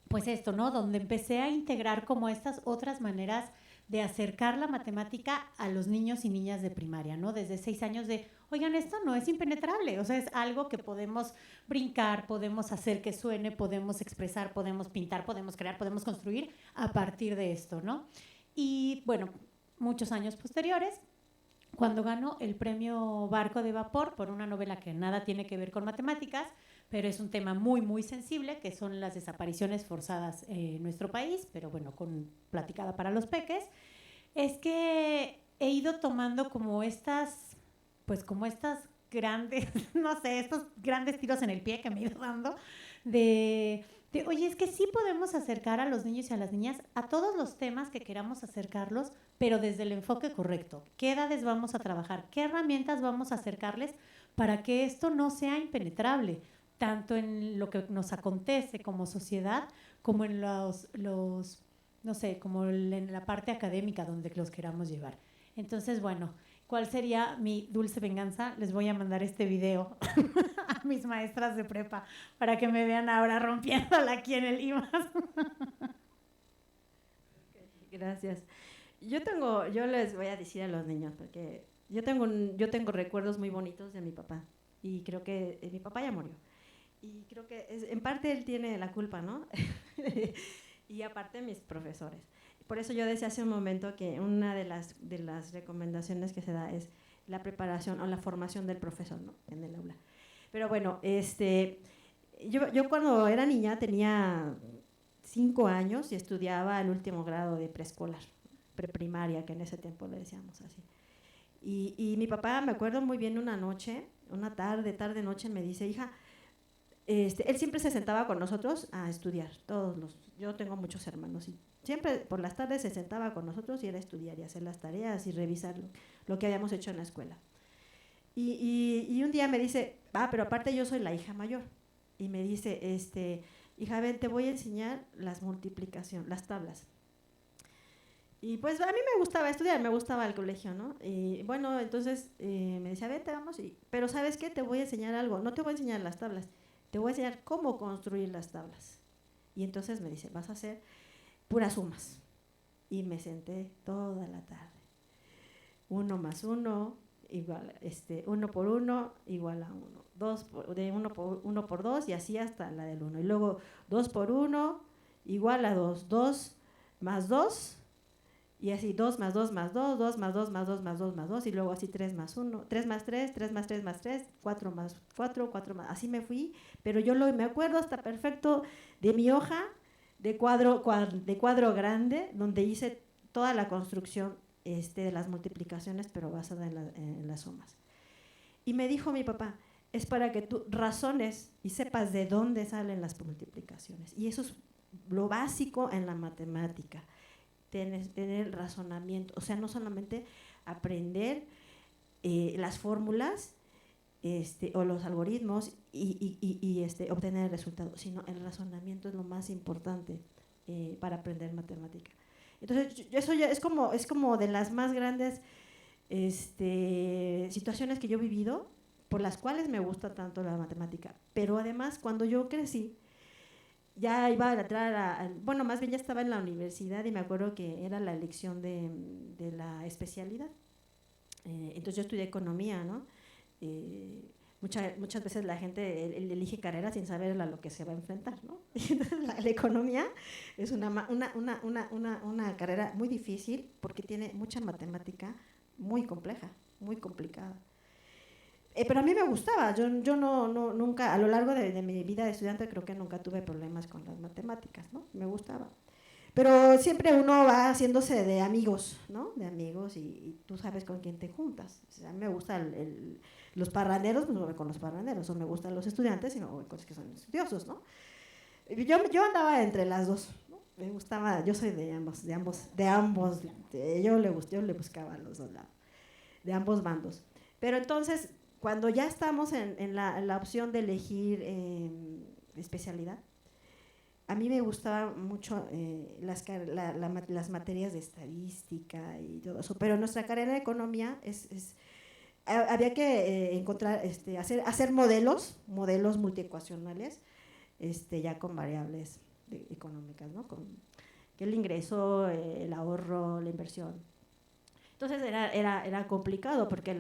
pues esto, ¿no? Donde empecé a integrar como estas otras maneras de acercar la matemática a los niños y niñas de primaria, ¿no? Desde 6 años de, oigan, esto no es impenetrable, o sea, es algo que podemos brincar, podemos hacer que suene, podemos expresar, podemos pintar, podemos crear, podemos construir a partir de esto, ¿no? Y bueno, muchos años posteriores, cuando ganó el premio Barco de Vapor por una novela que nada tiene que ver con matemáticas, pero es un tema muy, muy sensible, que son las desapariciones forzadas en nuestro país, pero bueno, platicada para los peques, es que he ido tomando como estas grandes, no sé, estos grandes tiros en el pie que me he ido dando, de oye, es que sí podemos acercar a los niños y a las niñas a todos los temas que queramos acercarlos, pero desde el enfoque correcto. ¿Qué edades vamos a trabajar? ¿Qué herramientas vamos a acercarles para que esto no sea impenetrable? Tanto en lo que nos acontece como sociedad, como en no sé, como en la parte académica donde los queramos llevar. Entonces, bueno, ¿cuál sería mi dulce venganza? Les voy a mandar este video a mis maestras de prepa para que me vean ahora rompiéndola aquí en el IMAS. Gracias. Yo les voy a decir a los niños, porque yo tengo recuerdos muy bonitos de mi papá, y creo que mi papá ya murió. Y creo que en parte él tiene la culpa, ¿no? Y aparte mis profesores. Por eso yo decía hace un momento que una de las recomendaciones que se da es la preparación o la formación del profesor, ¿no? En el aula. Pero bueno, yo cuando era niña tenía 5 años y estudiaba el último grado de preescolar, preprimaria, que en ese tiempo le decíamos así. Y mi papá, me acuerdo muy bien, una tarde-noche, me dice, hija, él siempre se sentaba con nosotros a estudiar, yo tengo muchos hermanos, y siempre por las tardes se sentaba con nosotros y era estudiar y hacer las tareas y revisar lo que habíamos hecho en la escuela. Y un día me dice, pero aparte yo soy la hija mayor, y me dice, hija, ven, te voy a enseñar las multiplicaciones, las tablas. Y pues a mí me gustaba estudiar, me gustaba el colegio, ¿no? Y bueno, entonces me decía, vete, vamos, pero ¿sabes qué? Te voy a enseñar algo, no te voy a enseñar las tablas, te voy a enseñar cómo construir las tablas. Y entonces me dice, vas a hacer puras sumas. Y me senté toda la tarde. 1 más 1 igual, 1 por 1 igual a 1. 2 de 1 por 2 y así hasta la del 1. Y luego 2 por 1 igual a 2. 2 más 2 y así 2 más 2 más 2, 2 más 2 más 2 más 2 más 2 y luego así 3 más 1, 3 más 3, 3 más 3 más 3, 4 más 4, 4 más, así me fui, pero yo me acuerdo hasta perfecto de mi hoja de cuadro grande, donde hice toda la construcción de las multiplicaciones, pero basada en las sumas. Y me dijo mi papá, es para que tú razones y sepas de dónde salen las multiplicaciones. Y eso es lo básico en la matemática. Tener razonamiento, o sea, no solamente aprender las fórmulas o los algoritmos y obtener el resultado, sino el razonamiento es lo más importante para aprender matemática. Entonces, eso ya es como de las más grandes situaciones que yo he vivido, por las cuales me gusta tanto la matemática. Pero además, cuando yo crecí, ya iba a entrar bueno, más bien ya estaba en la universidad y me acuerdo que era la elección de la especialidad. Entonces yo estudié economía, ¿no? Muchas veces la gente elige carrera sin saber a lo que se va a enfrentar, ¿no? Entonces la economía es una carrera muy difícil porque tiene mucha matemática muy compleja, muy complicada. Pero a mí me gustaba, yo nunca, a lo largo de mi vida de estudiante creo que nunca tuve problemas con las matemáticas, ¿no? Me gustaba. Pero siempre uno va haciéndose de amigos, ¿no? De amigos y tú sabes con quién te juntas. O sea, a mí me gustan los parranderos, pues no voy con los parranderos, o me gustan los estudiantes y no voy con los que son estudiosos, ¿no? Yo andaba entre las dos, ¿no? Me gustaba, yo soy de ambos, yo le buscaba a los dos lados, de ambos bandos. Pero entonces, cuando ya estamos en la opción de elegir especialidad, a mí me gustaba mucho las materias de estadística y todo eso, pero nuestra carrera de economía había que encontrar, hacer modelos multiecuacionales, ya con variables económicas, ¿no? Con el ingreso, el ahorro, la inversión. Entonces era complicado porque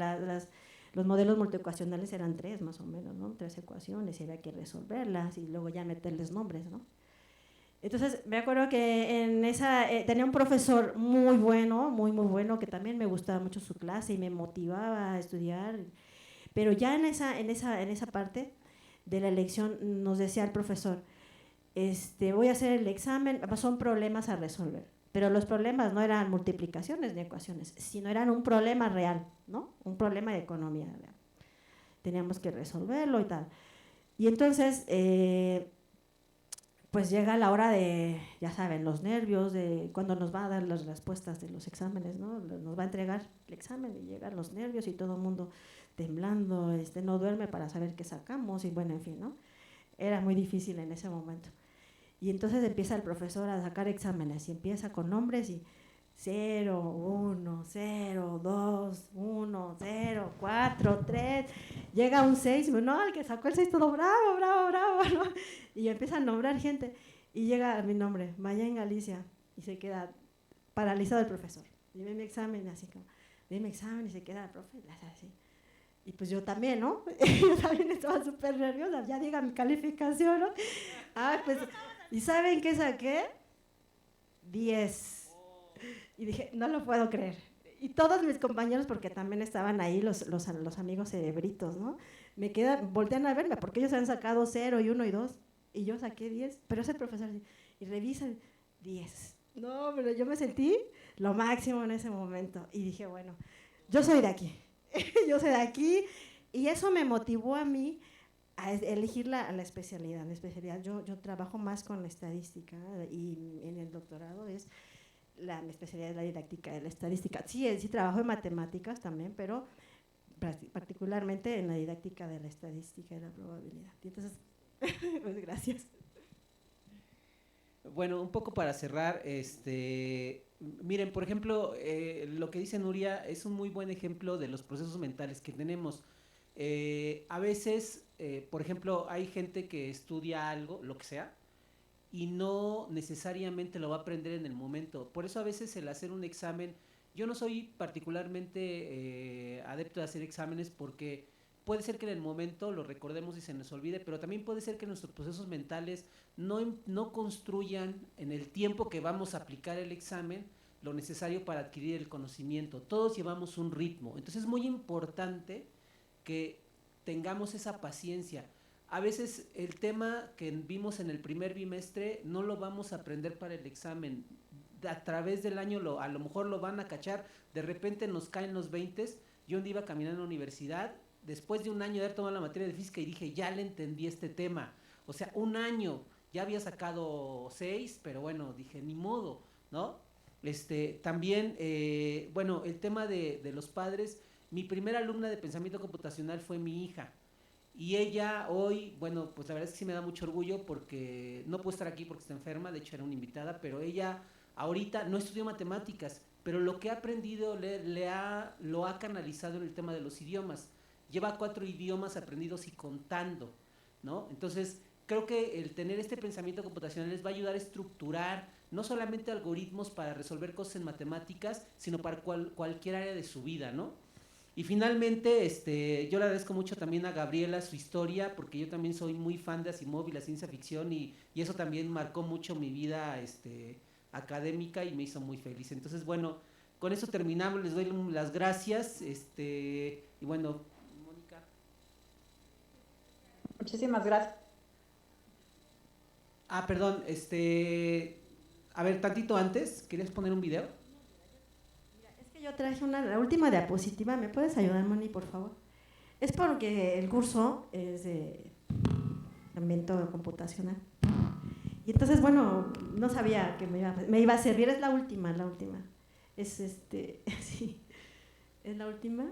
los modelos multiecuacionales eran 3 más o menos, ¿no? 3 ecuaciones y había que resolverlas y luego ya meterles nombres, ¿no? Entonces me acuerdo que tenía un profesor muy bueno, que también me gustaba mucho su clase y me motivaba a estudiar, pero ya en esa parte de la elección nos decía el profesor, voy a hacer el examen, son problemas a resolver, pero los problemas no eran multiplicaciones ni ecuaciones, sino eran un problema real, ¿no? Un problema de economía real. Teníamos que resolverlo y tal. Y entonces pues llega la hora de, ya saben, los nervios, de cuando nos va a dar las respuestas de los exámenes, ¿no? Nos va a entregar el examen y llegan los nervios y todo el mundo temblando, no duerme para saber qué sacamos y bueno, en fin, ¿no? Era muy difícil en ese momento. Y entonces empieza el profesor a sacar exámenes y empieza con nombres y 0, 1, 0, 2, 1, 0, 4, 3, llega un 6, no, el que sacó el 6 todo bravo, ¿no? Y empieza a nombrar gente y llega mi nombre, Maya en Galicia, y se queda paralizado el profesor. Dime mi examen, así como, dime examen y se queda el profe, así. Y pues yo también, ¿no? Yo también estaba súper nerviosa, ya diga mi calificación, ¿no? Pues, ¿y saben qué saqué? 10. Y dije, no lo puedo creer. Y todos mis compañeros, porque también estaban ahí los amigos cerebritos, ¿no? Voltean a verme, porque ellos han sacado 0 y 1 y 2, y yo saqué 10, pero es el profesor, y revisan 10. No, pero yo me sentí lo máximo en ese momento, y dije, bueno, yo soy de aquí, y eso me motivó a mí a elegir la especialidad. Yo trabajo más con la estadística, y en el doctorado mi especialidad es la didáctica de la estadística. Sí trabajo en matemáticas también, pero particularmente en la didáctica de la estadística y la probabilidad. Y entonces, pues gracias. Bueno, un poco para cerrar, miren, por ejemplo, lo que dice Nuria es un muy buen ejemplo de los procesos mentales que tenemos. A veces, por ejemplo, hay gente que estudia algo, lo que sea, y no necesariamente lo va a aprender en el momento. Por eso a veces el hacer un examen, yo no soy particularmente adepto de hacer exámenes porque puede ser que en el momento lo recordemos y se nos olvide, pero también puede ser que nuestros procesos mentales no construyan en el tiempo que vamos a aplicar el examen lo necesario para adquirir el conocimiento. Todos llevamos un ritmo, entonces es muy importante que tengamos esa paciencia. A veces el tema que vimos en el primer bimestre no lo vamos a aprender para el examen. A través del año a lo mejor lo van a cachar, de repente nos caen los 20. Yo un día iba caminando en la universidad, después de un año de haber tomado la materia de física y dije, ya le entendí este tema. O sea, un año, ya había sacado 6, pero bueno, dije, ni modo, ¿no? También, bueno, el tema de los padres, mi primera alumna de pensamiento computacional fue mi hija. Y ella hoy, bueno, pues la verdad es que sí me da mucho orgullo porque no puede estar aquí porque está enferma, de hecho era una invitada, pero ella ahorita no estudió matemáticas, pero lo que ha aprendido lo ha canalizado en el tema de los idiomas. Lleva 4 idiomas aprendidos y contando, ¿no? Entonces, creo que el tener este pensamiento computacional les va a ayudar a estructurar no solamente algoritmos para resolver cosas en matemáticas, sino para cualquier área de su vida, ¿no? Y finalmente, yo le agradezco mucho también a Gabriela su historia, porque yo también soy muy fan de Asimov y la ciencia ficción, y eso también marcó mucho mi vida académica y me hizo muy feliz. Entonces, bueno, con eso terminamos, les doy las gracias, y bueno, Mónica. Muchísimas gracias. Perdón, a ver, tantito antes, ¿querías poner un video? Yo traje la última diapositiva, ¿me puedes ayudar, Moni, por favor? Es porque el curso es de pensamiento computacional. Y entonces, bueno, no sabía que me iba a servir, es la última. Es sí, es la última.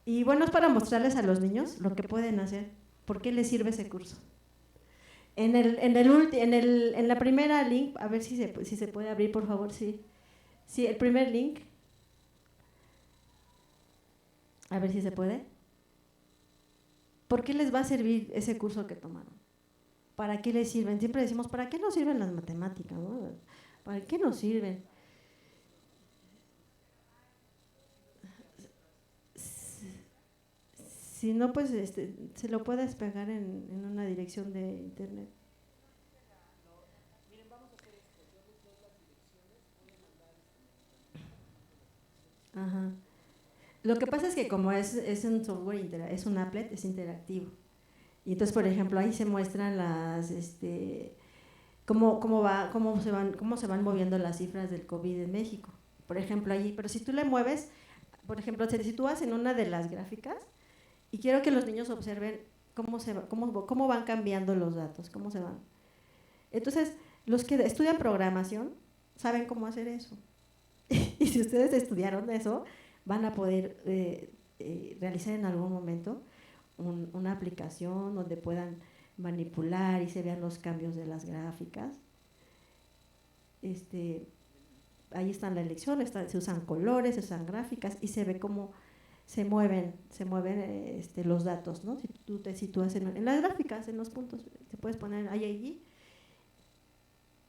Y bueno, es para mostrarles a los niños lo que pueden hacer, por qué les sirve ese curso. En la primera link, a ver si se puede abrir, por favor, sí. Sí, el primer link. A ver si se puede. ¿Por qué les va a servir ese curso que tomaron? ¿Para qué les sirven? Siempre decimos, ¿para qué nos sirven las matemáticas, no? ¿Para qué nos sirven? Si no, pues se lo puedes pegar en una dirección de internet. Miren, vamos a hacer esto. Yo les doy las direcciones, pueden mandar. Ajá. Lo que pasa es que como es un software, es un applet, es interactivo. Y entonces, por ejemplo, ahí se muestran las, cómo se van moviendo las cifras del COVID en México. Por ejemplo, allí, pero si tú le mueves, por ejemplo, si tú vas en una de las gráficas, y quiero que los niños observen cómo van cambiando los datos, cómo se van. Entonces, los que estudian programación saben cómo hacer eso. Y si ustedes estudiaron eso, van a poder realizar en algún momento una aplicación donde puedan manipular y se vean los cambios de las gráficas. Ahí están las lecciones, se usan colores, se usan gráficas y se ve cómo se mueven los datos, ¿no? Si tú te sitúas en las gráficas, en los puntos, te puedes poner allí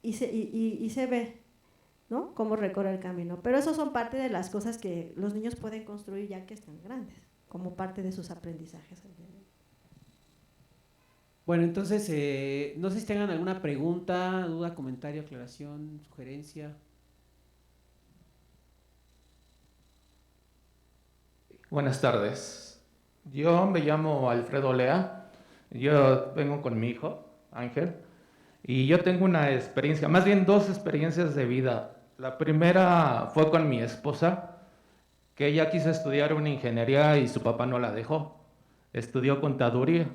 y se ve, ¿no? Cómo recorre el camino. Pero eso son parte de las cosas que los niños pueden construir ya que están grandes, como parte de sus aprendizajes. Bueno, entonces, no sé si tengan alguna pregunta, duda, comentario, aclaración, sugerencia. Buenas tardes. Yo me llamo Alfredo Lea. Yo vengo con mi hijo, Ángel, y yo tengo una experiencia, más bien 2 experiencias de vida. La primera fue con mi esposa, que ella quiso estudiar una ingeniería y su papá no la dejó. Estudió contaduría,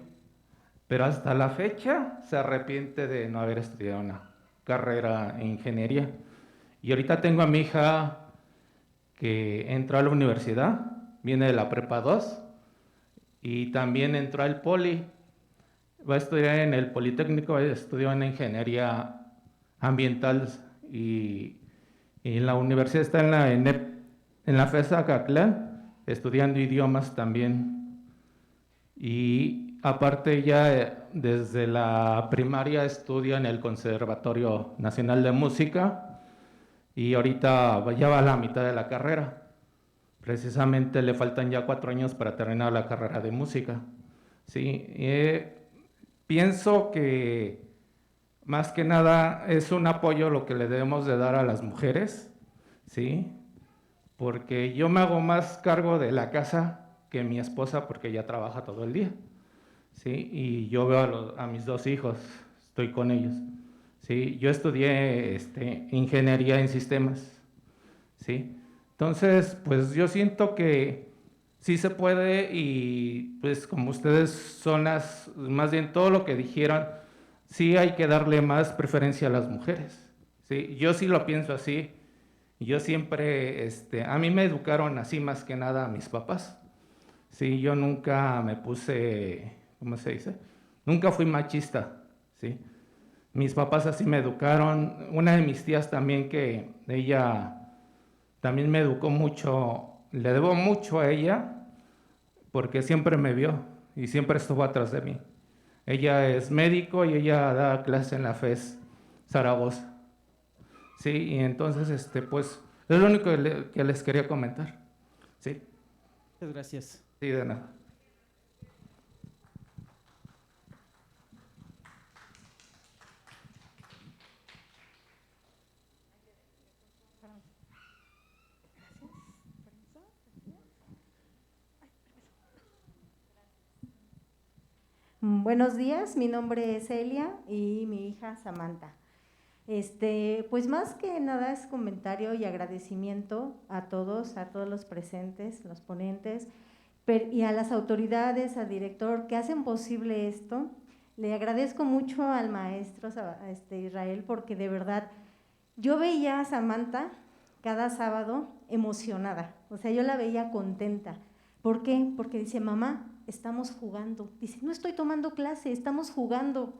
pero hasta la fecha se arrepiente de no haber estudiado una carrera en ingeniería. Y ahorita tengo a mi hija que entró a la universidad, viene de la prepa 2 y también entró al poli. Va a estudiar en el Politécnico, estudió en ingeniería ambiental y en la universidad está en la FES Acatlán, estudiando idiomas también. Y aparte ella desde la primaria estudia en el Conservatorio Nacional de Música y ahorita ya va a la mitad de la carrera. Precisamente le faltan ya 4 años para terminar la carrera de música. Sí, pienso que más que nada es un apoyo lo que le debemos de dar a las mujeres, ¿sí? Porque yo me hago más cargo de la casa que mi esposa porque ella trabaja todo el día, ¿sí? Y yo veo a mis 2 hijos, estoy con ellos, ¿sí? Yo estudié ingeniería en sistemas, ¿sí? Entonces, pues yo siento que sí se puede y pues como ustedes son más bien todo lo que dijeron, sí hay que darle más preferencia a las mujeres, ¿sí? Yo sí lo pienso así. Yo siempre, a mí me educaron así más que nada a mis papás. Sí, yo nunca me puse, ¿cómo se dice? Nunca fui machista, ¿sí? Mis papás así me educaron. Una de mis tías también que ella también me educó mucho, le debo mucho a ella porque siempre me vio y siempre estuvo atrás de mí. Ella es médico y ella da clase en la FES Zaragoza. Sí, y entonces, pues, es lo único que les quería comentar. Sí. Muchas gracias. Sí, de nada. Buenos días, mi nombre es Elia y mi hija Samantha. Pues más que nada es comentario y agradecimiento a todos los presentes, los ponentes, y a las autoridades, al director que hacen posible esto. Le agradezco mucho al maestro Israel porque de verdad yo veía a Samantha cada sábado emocionada, o sea, yo la veía contenta. ¿Por qué? Porque dice, mamá, estamos jugando. Dice, no estoy tomando clase, estamos jugando.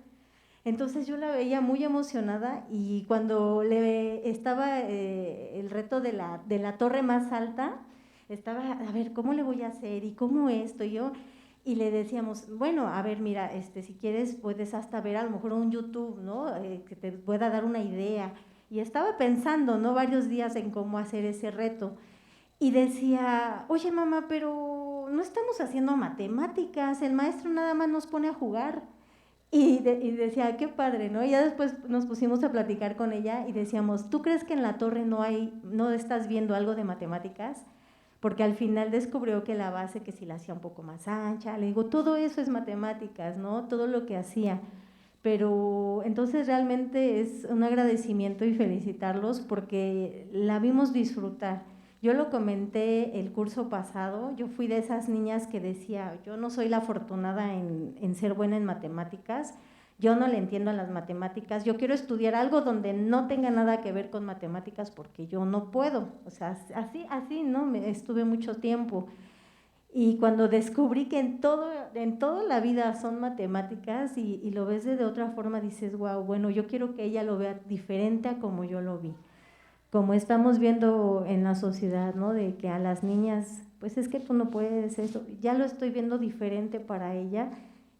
Entonces yo la veía muy emocionada y cuando estaba el reto de la torre más alta, estaba, a ver, ¿cómo le voy a hacer? ¿Y cómo esto? Y le decíamos, bueno, a ver, mira, si quieres puedes hasta ver a lo mejor un YouTube, ¿no? Que te pueda dar una idea. Y estaba pensando, ¿no? Varios días en cómo hacer ese reto. Y decía, oye mamá, pero no estamos haciendo matemáticas, el maestro nada más nos pone a jugar. Y decía, qué padre, ¿no? Y ya después nos pusimos a platicar con ella y decíamos, ¿tú crees que en la torre no estás viendo algo de matemáticas? Porque al final descubrió que la base, que si la hacía un poco más ancha, le digo, todo eso es matemáticas, ¿no? Todo lo que hacía. Pero entonces realmente es un agradecimiento y felicitarlos porque la vimos disfrutar. Yo lo comenté el curso pasado, yo fui de esas niñas que decía, yo no soy la afortunada en ser buena en matemáticas, yo no le entiendo a las matemáticas, yo quiero estudiar algo donde no tenga nada que ver con matemáticas porque yo no puedo, o sea, así ¿no? Estuve mucho tiempo. Y cuando descubrí que en toda la vida son matemáticas y lo ves de otra forma, dices, wow, bueno, yo quiero que ella lo vea diferente a como yo lo vi. Como estamos viendo en la sociedad, ¿no? De que a las niñas, pues es que tú no puedes eso, ya lo estoy viendo diferente para ella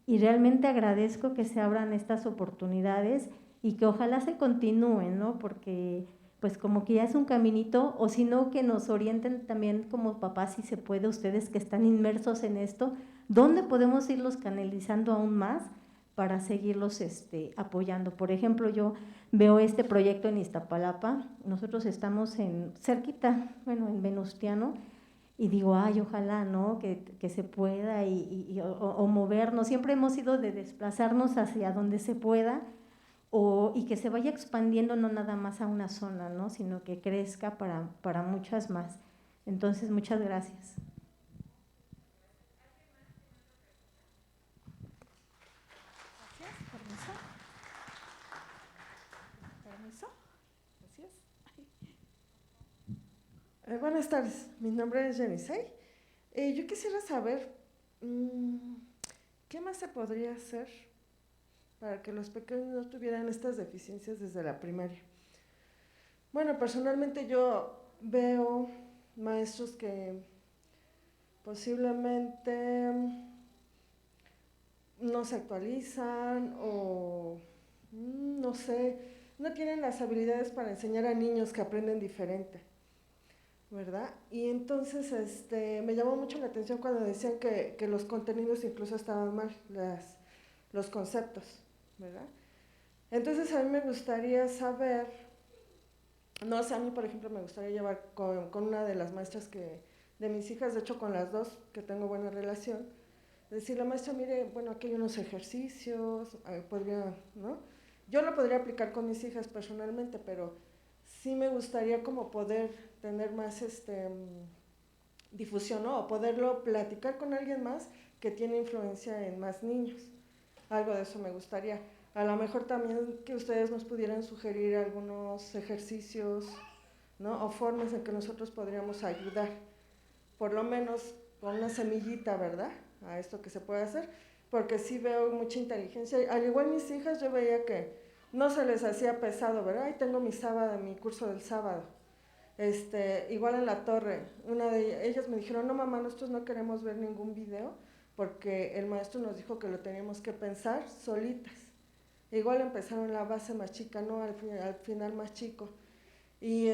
y realmente agradezco que se abran estas oportunidades y que ojalá se continúen, ¿no? Porque pues como que ya es un caminito, o si no que nos orienten también como papás, si se puede, ustedes que están inmersos en esto, ¿dónde podemos irlos canalizando aún más para seguirlos apoyando? Por ejemplo, yo veo este proyecto en Iztapalapa, nosotros estamos cerquita, bueno, en Venustiano, y digo, ay, ojalá, ¿no? Que se pueda o movernos, siempre hemos ido de desplazarnos hacia donde se pueda, y que se vaya expandiendo no nada más a una zona, ¿no? Sino que crezca para muchas más. Entonces, muchas gracias. Buenas tardes, mi nombre es Jenisei. Yo quisiera saber qué más se podría hacer para que los pequeños no tuvieran estas deficiencias desde la primaria. Bueno, personalmente yo veo maestros que posiblemente no se actualizan o no sé, no tienen las habilidades para enseñar a niños que aprenden diferente, ¿verdad? Y entonces me llamó mucho la atención cuando decían que los contenidos incluso estaban mal, los conceptos, ¿verdad? Entonces a mí me gustaría saber, no sé, a mí por ejemplo me gustaría llevar con una de las maestras de mis hijas, de hecho con las dos que tengo buena relación, decirle, maestra, mire, bueno, aquí hay unos ejercicios, podría, ¿no? Yo lo podría aplicar con mis hijas personalmente, pero sí me gustaría como poder tener más difusión, ¿no? O poderlo platicar con alguien más que tiene influencia en más niños. Algo de eso me gustaría. A lo mejor también que ustedes nos pudieran sugerir algunos ejercicios, ¿no? O formas en que nosotros podríamos ayudar, por lo menos con una semillita, ¿verdad? A esto que se puede hacer, porque sí veo mucha inteligencia. Al igual mis hijas, yo veía que no se les hacía pesado, ¿verdad? Ahí tengo mi curso del sábado. Igual en la torre, una de ellas me dijeron, no mamá, nosotros no queremos ver ningún video, porque el maestro nos dijo que lo teníamos que pensar solitas. Igual empezaron la base más chica, ¿no? Al final más chico. Y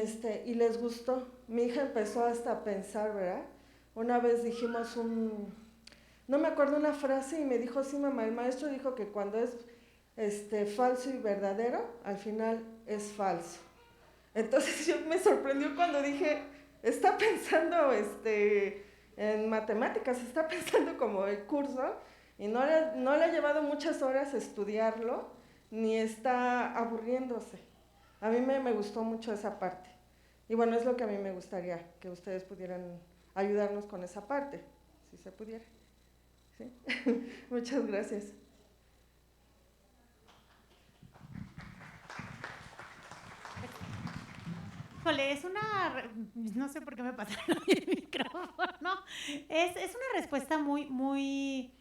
les gustó. Mi hija empezó hasta a pensar, ¿verdad? Una vez dijimos no me acuerdo una frase y me dijo, sí mamá, el maestro dijo que cuando es falso y verdadero, al final es falso. Entonces yo me sorprendió cuando dije, está pensando en matemáticas, está pensando como el curso, y no le ha llevado muchas horas estudiarlo, ni está aburriéndose. A mí me gustó mucho esa parte. Y bueno, es lo que a mí me gustaría, que ustedes pudieran ayudarnos con esa parte, si se pudiera. ¿Sí? Muchas gracias. Híjole, no sé por qué me pasaron el micrófono. Es una respuesta muy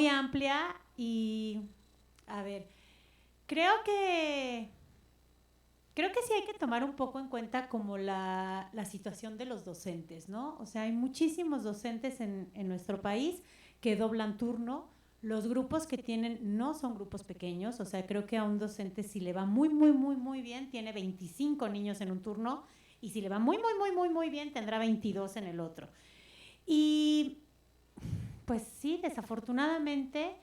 amplia y, a ver, creo que sí hay que tomar un poco en cuenta como la situación de los docentes, ¿no? O sea, hay muchísimos docentes en nuestro país que doblan turno. Los grupos que tienen no son grupos pequeños, o sea, creo que a un docente si le va muy bien, tiene 25 niños en un turno, y si le va muy bien, tendrá 22 en el otro. Y pues sí, desafortunadamente,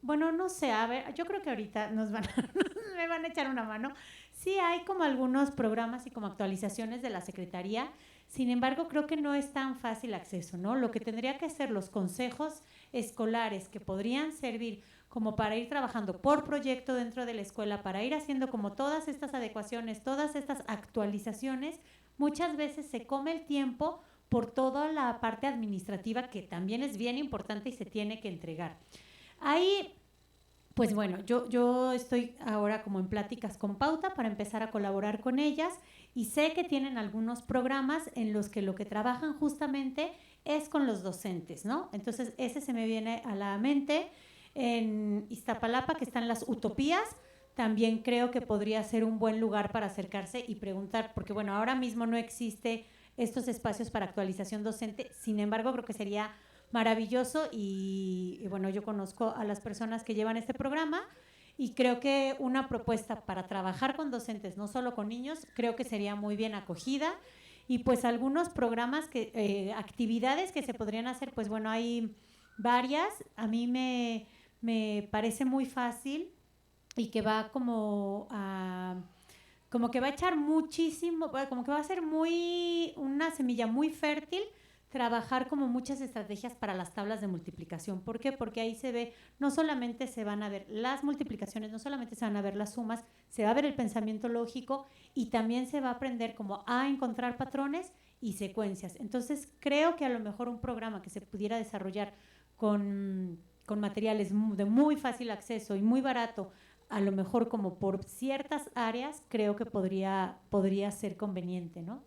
bueno, no sé, a ver, yo creo que ahorita me van a echar una mano. Sí hay como algunos programas y como actualizaciones de la Secretaría, sin embargo, creo que no es tan fácil acceso, ¿no? Lo que tendría que ser los consejos escolares que podrían servir como para ir trabajando por proyecto dentro de la escuela, para ir haciendo como todas estas adecuaciones, todas estas actualizaciones, muchas veces se come el tiempo por toda la parte administrativa que también es bien importante y se tiene que entregar. Ahí, pues bueno, yo estoy ahora como en pláticas con Pauta para empezar a colaborar con ellas y sé que tienen algunos programas en los que lo que trabajan justamente es con los docentes, ¿no? Entonces ese se me viene a la mente. En Iztapalapa, que están las Utopías, también creo que podría ser un buen lugar para acercarse y preguntar, porque bueno, ahora mismo no existe estos espacios para actualización docente, sin embargo creo que sería maravilloso y bueno, yo conozco a las personas que llevan este programa y creo que una propuesta para trabajar con docentes, no solo con niños, creo que sería muy bien acogida. Y pues algunos programas, actividades que se podrían hacer, pues bueno, hay varias. A mí me parece muy fácil y que va como que va a echar muchísimo, como que va a ser una semilla muy fértil trabajar como muchas estrategias para las tablas de multiplicación. ¿Por qué? Porque ahí se ve, no solamente se van a ver las multiplicaciones, no solamente se van a ver las sumas, se va a ver el pensamiento lógico y también se va a aprender como a encontrar patrones y secuencias. Entonces, creo que a lo mejor un programa que se pudiera desarrollar con materiales de muy fácil acceso y muy barato, a lo mejor como por ciertas áreas, creo que podría ser conveniente, ¿no?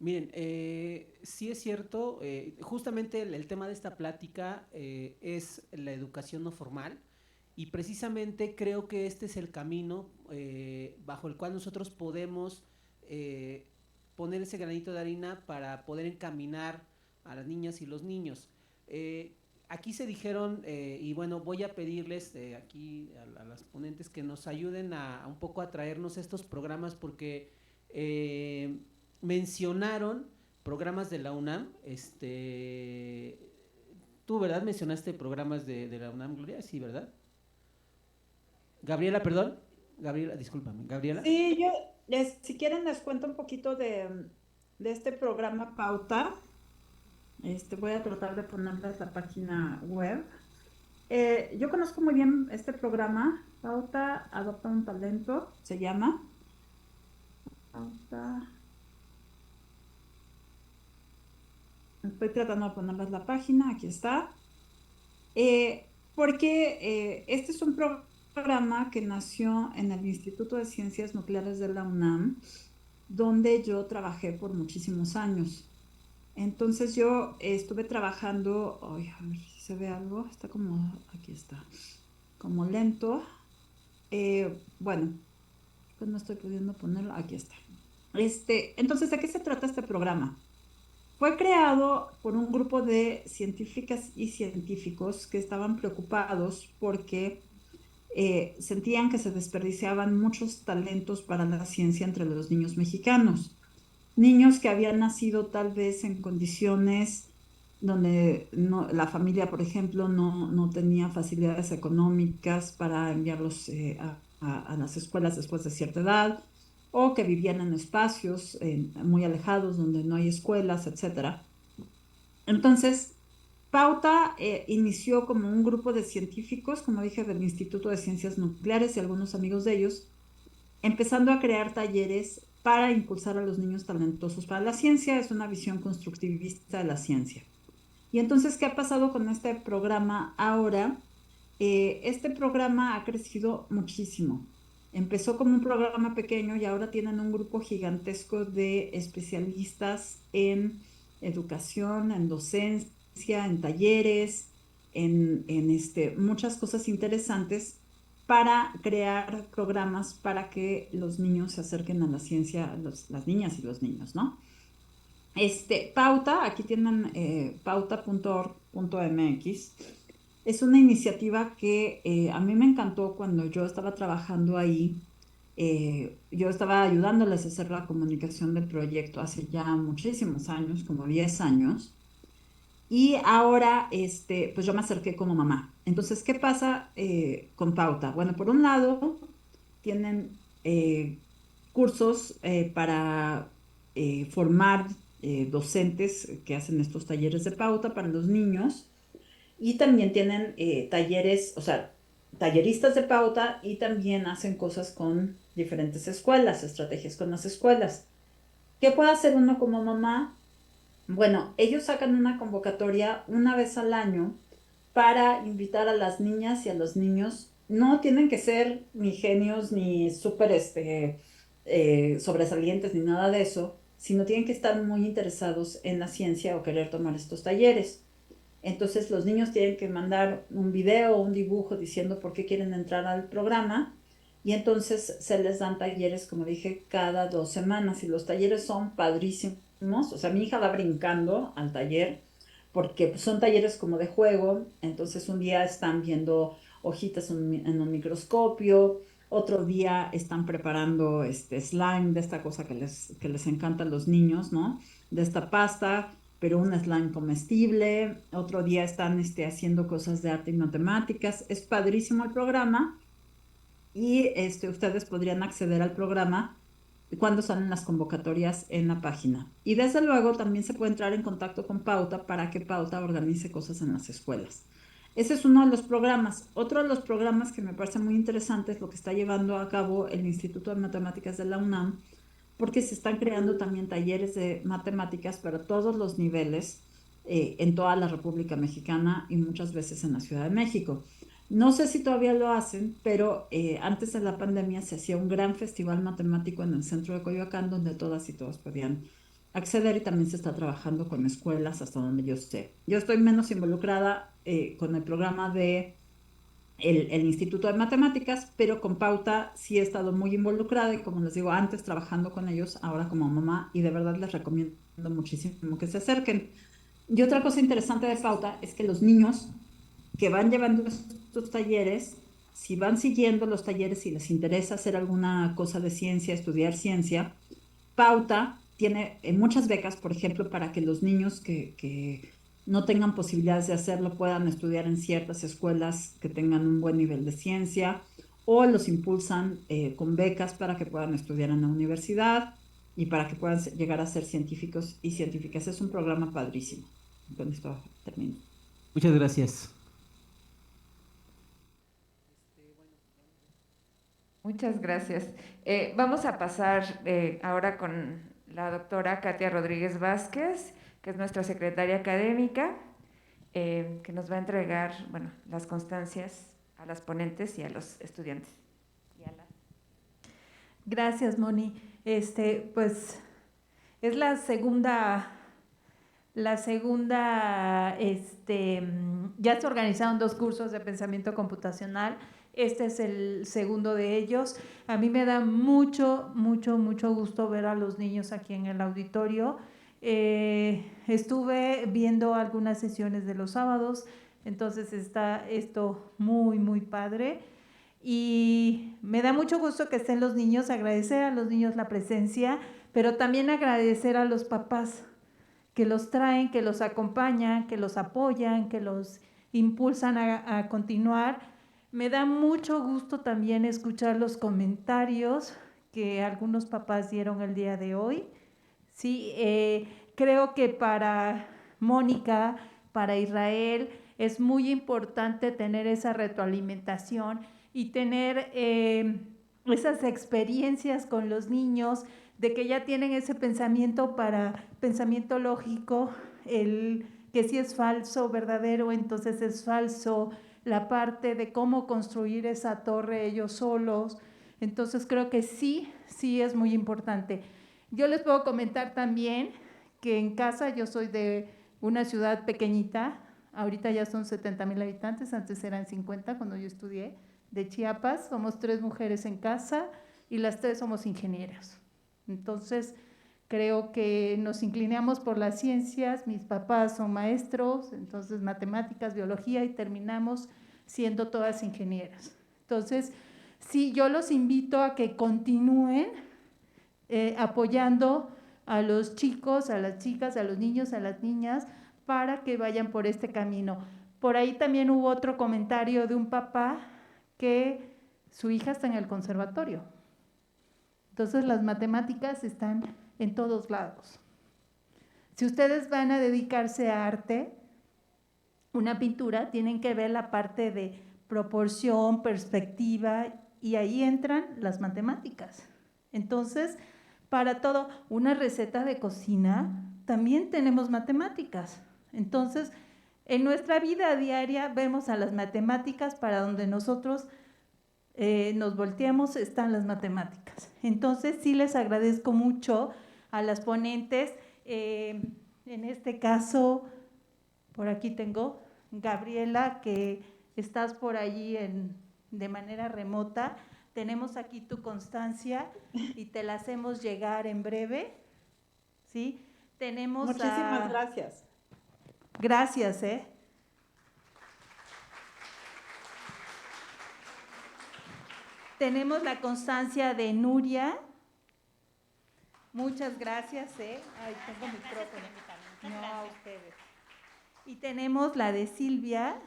Miren, sí es cierto, justamente el tema de esta plática es la educación no formal, y precisamente creo que este es el camino bajo el cual nosotros podemos poner ese granito de harina para poder encaminar a las niñas y los niños. Aquí se dijeron, y bueno, voy a pedirles aquí a las ponentes que nos ayuden a un poco a traernos estos programas, porque mencionaron programas de la UNAM. Tú, ¿verdad? Mencionaste programas de la UNAM, Gloria, sí, ¿verdad? Gabriela, perdón. Gabriela, discúlpame. Gabriela. Sí, yo, si quieren les cuento un poquito de este programa Pauta. Voy a tratar de ponerles la página web. Yo conozco muy bien este programa, Pauta Adopta un Talento, se llama. Pauta. Estoy tratando de ponerles la página, aquí está. Porque este es un programa que nació en el Instituto de Ciencias Nucleares de la UNAM, donde yo trabajé por muchísimos años. Entonces yo estuve trabajando, ay, a ver si se ve algo, está como, aquí está, como lento. Bueno, pues no estoy pudiendo ponerlo, aquí está. Entonces, ¿de qué se trata este programa? Fue creado por un grupo de científicas y científicos que estaban preocupados porque sentían que se desperdiciaban muchos talentos para la ciencia entre los niños mexicanos. Niños que habían nacido tal vez en condiciones donde la familia, por ejemplo, no tenía facilidades económicas para enviarlos a las escuelas después de cierta edad, o que vivían en espacios muy alejados donde no hay escuelas, etc. Entonces, Pauta inició como un grupo de científicos, como dije, del Instituto de Ciencias Nucleares y algunos amigos de ellos, empezando a crear talleres para impulsar a los niños talentosos para la ciencia. Es una visión constructivista de la ciencia. Y entonces, ¿qué ha pasado con este programa ahora? Este programa ha crecido muchísimo. Empezó como un programa pequeño y ahora tienen un grupo gigantesco de especialistas en educación, en docencia, en talleres, en muchas cosas interesantes para crear programas para que los niños se acerquen a la ciencia, las niñas y los niños, ¿no? Pauta, aquí tienen pauta.org.mx. Es una iniciativa que a mí me encantó cuando yo estaba trabajando ahí. Yo estaba ayudándoles a hacer la comunicación del proyecto hace ya muchísimos años, como 10 años. Y ahora, pues yo me acerqué como mamá. Entonces, ¿qué pasa con Pauta? Bueno, por un lado, tienen cursos para formar docentes que hacen estos talleres de Pauta para los niños. Y también tienen talleres, o sea, talleristas de Pauta, y también hacen cosas con diferentes escuelas, estrategias con las escuelas. ¿Qué puede hacer uno como mamá? Bueno, ellos sacan una convocatoria una vez al año para invitar a las niñas y a los niños. No tienen que ser ni genios ni súper sobresalientes ni nada de eso, sino tienen que estar muy interesados en la ciencia o querer tomar estos talleres. Entonces los niños tienen que mandar un video o un dibujo diciendo por qué quieren entrar al programa, y entonces se les dan talleres, como dije, cada 2 semanas, y los talleres son padrísimos. O sea, mi hija va brincando al taller porque son talleres como de juego. Entonces un día están viendo hojitas en un microscopio, otro día están preparando slime, de esta cosa que les encanta a los niños, ¿no? De esta pasta, pero un slime comestible. Otro día están haciendo cosas de arte y matemáticas. Es padrísimo el programa, y ustedes podrían acceder al programa cuando salen las convocatorias en la página. Y desde luego también se puede entrar en contacto con Pauta para que Pauta organice cosas en las escuelas. Ese es uno de los programas. Otro de los programas que me parece muy interesante es lo que está llevando a cabo el Instituto de Matemáticas de la UNAM, porque se están creando también talleres de matemáticas para todos los niveles en toda la República Mexicana y muchas veces en la Ciudad de México. No sé si todavía lo hacen, pero antes de la pandemia se hacía un gran festival matemático en el centro de Coyoacán, donde todas y todos podían acceder y también se está trabajando con escuelas hasta donde yo sé. Yo estoy menos involucrada con el programa de el Instituto de Matemáticas, pero con Pauta sí he estado muy involucrada y como les digo, antes trabajando con ellos, ahora como mamá, y de verdad les recomiendo muchísimo que se acerquen. Y otra cosa interesante de Pauta es que los niños que van llevando estos talleres, si van siguiendo los talleres y les interesa hacer alguna cosa de ciencia, estudiar ciencia, Pauta tiene muchas becas, por ejemplo, para que los niños que no tengan posibilidades de hacerlo puedan estudiar en ciertas escuelas que tengan un buen nivel de ciencia, o los impulsan con becas para que puedan estudiar en la universidad y para que puedan llegar a ser científicos y científicas. Es un programa padrísimo. Con esto termino. Muchas gracias. Muchas gracias. Vamos a pasar ahora con la doctora Katia Rodríguez Vázquez, que es nuestra secretaria académica, que nos va a entregar, bueno, las constancias a las ponentes y a los estudiantes. Gracias, Moni. Pues es la segunda, ya se organizaron 2 cursos de pensamiento computacional. Este es el segundo de ellos. A mí me da mucho gusto ver a los niños aquí en el auditorio. Estuve viendo algunas sesiones de los sábados, entonces está esto muy padre. Y me da mucho gusto que estén los niños, agradecer a los niños la presencia, pero también agradecer a los papás que los traen, que los acompañan, que los apoyan, que los impulsan a continuar. Me da mucho gusto también escuchar los comentarios que algunos papás dieron el día de hoy. Sí, creo que para Mónica, para Israel, es muy importante tener esa retroalimentación y tener esas experiencias con los niños, de que ya tienen ese pensamiento lógico, el que si es falso, verdadero, entonces es falso, la parte de cómo construir esa torre ellos solos. Entonces creo que sí es muy importante. Yo les puedo comentar también que en casa yo soy de una ciudad pequeñita, ahorita ya son 70,000 habitantes, antes eran 50 cuando yo estudié, de Chiapas. Somos 3 mujeres en casa y las 3 somos ingenieras. Entonces creo que nos inclinamos por las ciencias, mis papás son maestros, entonces matemáticas, biología, y terminamos siendo todas ingenieras. Entonces sí, yo los invito a que continúen apoyando a los chicos, a las chicas, a los niños, a las niñas, para que vayan por este camino. Por ahí también hubo otro comentario de un papá que su hija está en el conservatorio. Entonces las matemáticas están en todos lados. Si ustedes van a dedicarse a arte, una pintura, tienen que ver la parte de proporción, perspectiva, y ahí entran las matemáticas. Entonces, para todo, una receta de cocina, también tenemos matemáticas. Entonces, en nuestra vida diaria vemos a las matemáticas, para donde nosotros nos volteamos están las matemáticas. Entonces, sí les agradezco mucho a las ponentes. En este caso, por aquí tengo Gabriela, que estás por allí de manera remota. Tenemos aquí tu constancia y te la hacemos llegar en breve, ¿sí? Tenemos Muchísimas gracias. Gracias, Tenemos la constancia de Nuria. Muchas gracias, Ay, tengo micrófono. No, a ustedes. Y tenemos la de Silvia.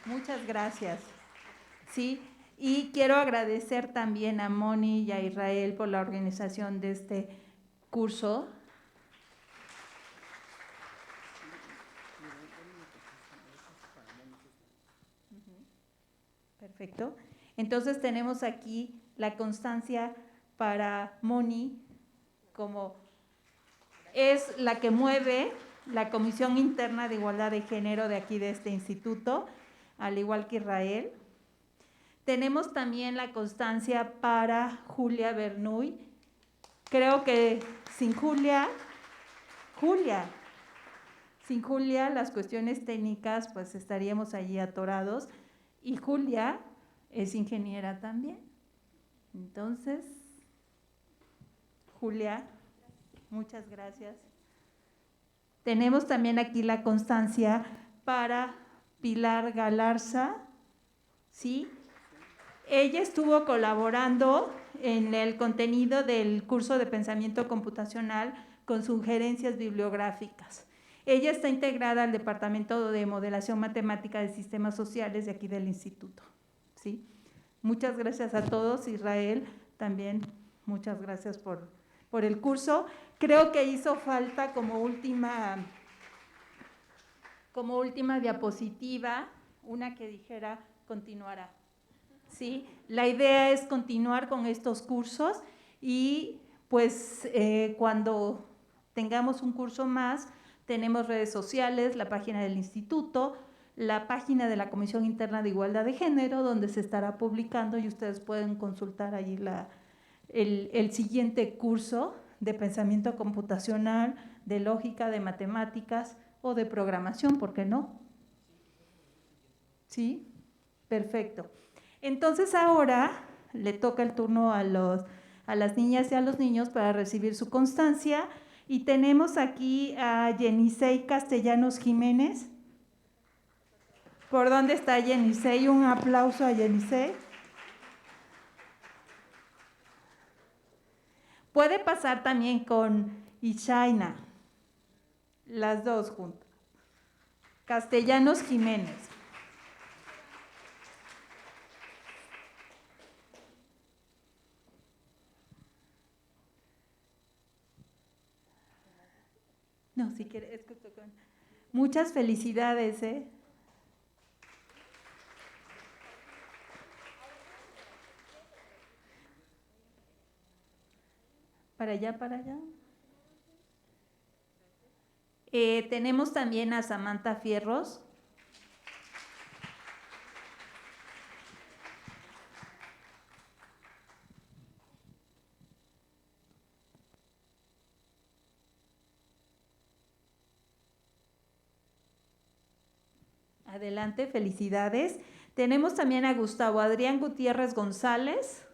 Muchas gracias. Sí, y quiero agradecer también a Moni y a Israel por la organización de este curso. Perfecto. Entonces tenemos aquí la constancia para Moni, como es la que mueve la Comisión Interna de Igualdad de Género de aquí de este instituto, al igual que Israel. Tenemos también la constancia para Julia Bernuy, Creo que sin Julia, las cuestiones técnicas, pues estaríamos allí atorados. Y Julia es ingeniera también. Entonces, Julia, muchas gracias. Tenemos también aquí la constancia para Pilar Galarza, ¿sí? Ella estuvo colaborando en el contenido del curso de pensamiento computacional con sugerencias bibliográficas. Ella está integrada al Departamento de Modelación Matemática de Sistemas Sociales de aquí del Instituto, ¿sí? Muchas gracias a todos. Israel, también muchas gracias por el curso. Creo que hizo falta como última diapositiva, una que dijera continuará. ¿Sí? La idea es continuar con estos cursos y pues cuando tengamos un curso más, tenemos redes sociales, la página del instituto, la página de la Comisión Interna de Igualdad de Género, donde se estará publicando y ustedes pueden consultar allí el siguiente curso de pensamiento computacional, de lógica, de matemáticas o de programación, ¿por qué no? ¿Sí? Perfecto. Entonces ahora le toca el turno a las niñas y a los niños para recibir su constancia y tenemos aquí a Yenisei Castellanos Jiménez. ¿Por dónde está Yenisei? Un aplauso a Yenisei. Puede pasar también con Ishaina, las dos juntas. Castellanos Jiménez. No, si quiere, escucho con... Muchas felicidades, ¿eh? Para allá, para allá. Tenemos también a Samantha Fierros. Adelante, felicidades. Tenemos también a Gustavo Adrián Gutiérrez González.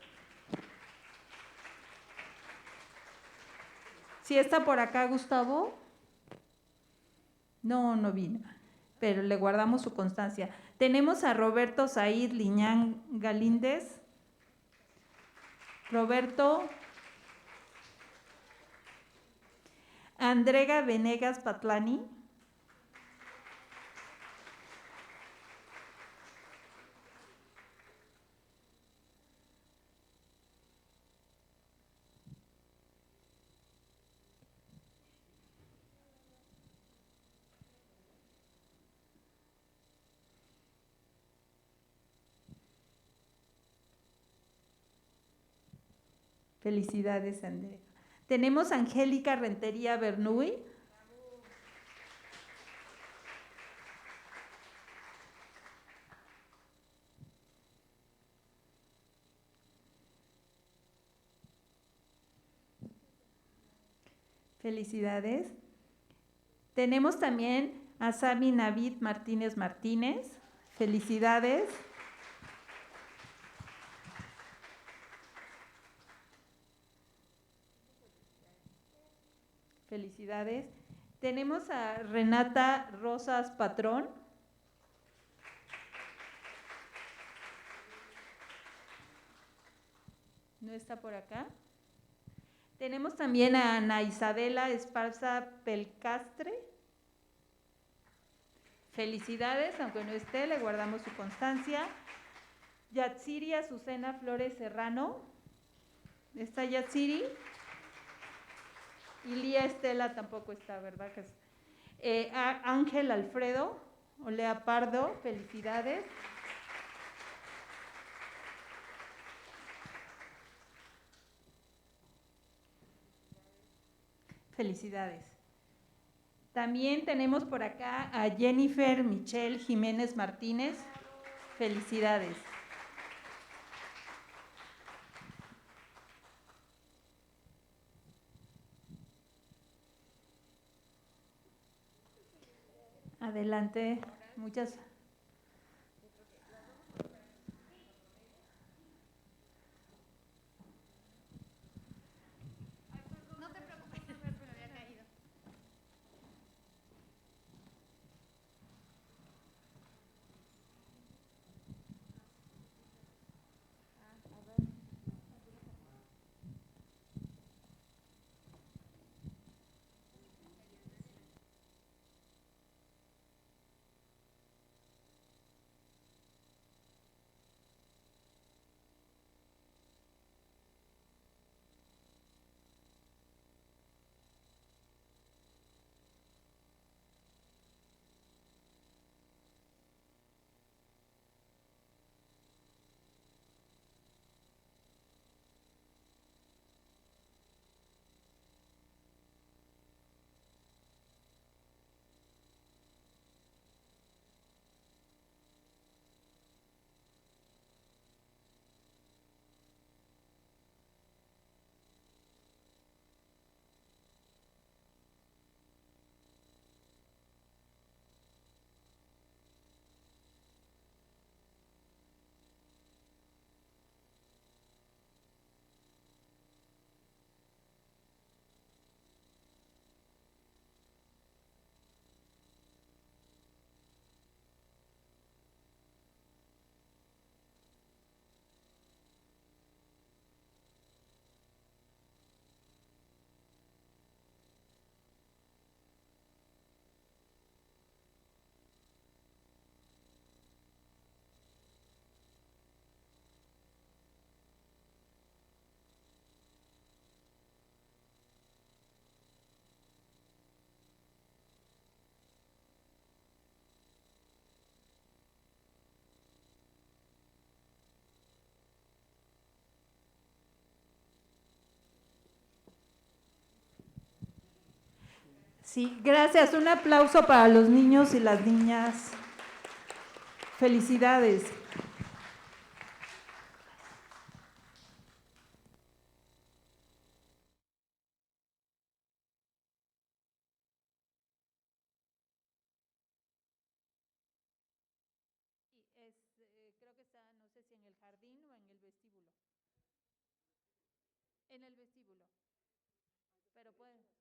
¿Sí está por acá, Gustavo? No, no vino, pero le guardamos su constancia. Tenemos a Roberto Said Liñán Galíndez. Roberto. Andrega Venegas Patlani. Felicidades, Andrea. Tenemos a Angélica Rentería Bernuy. Felicidades. Tenemos también a Sami Navid Martínez Martínez. Felicidades. Felicidades. Tenemos a Renata Rosas Patrón. ¿No está por acá? Tenemos también a Ana Isabela Esparza Pelcastre. Felicidades, aunque no esté, le guardamos su constancia. Yatsiri Azucena Flores Serrano. ¿Está Yatsiri? Y Lía Estela tampoco está, ¿verdad? Ángel Alfredo Olea Pardo, felicidades. Felicidades. También tenemos por acá a Jennifer Michelle Jiménez Martínez. Felicidades. Adelante, muchas. No te preocupes, me había caído. Sí, gracias. Un aplauso para los niños y las niñas. Felicidades. Creo que está, no sé si en el jardín o en el vestíbulo. En el vestíbulo. Pero pueden.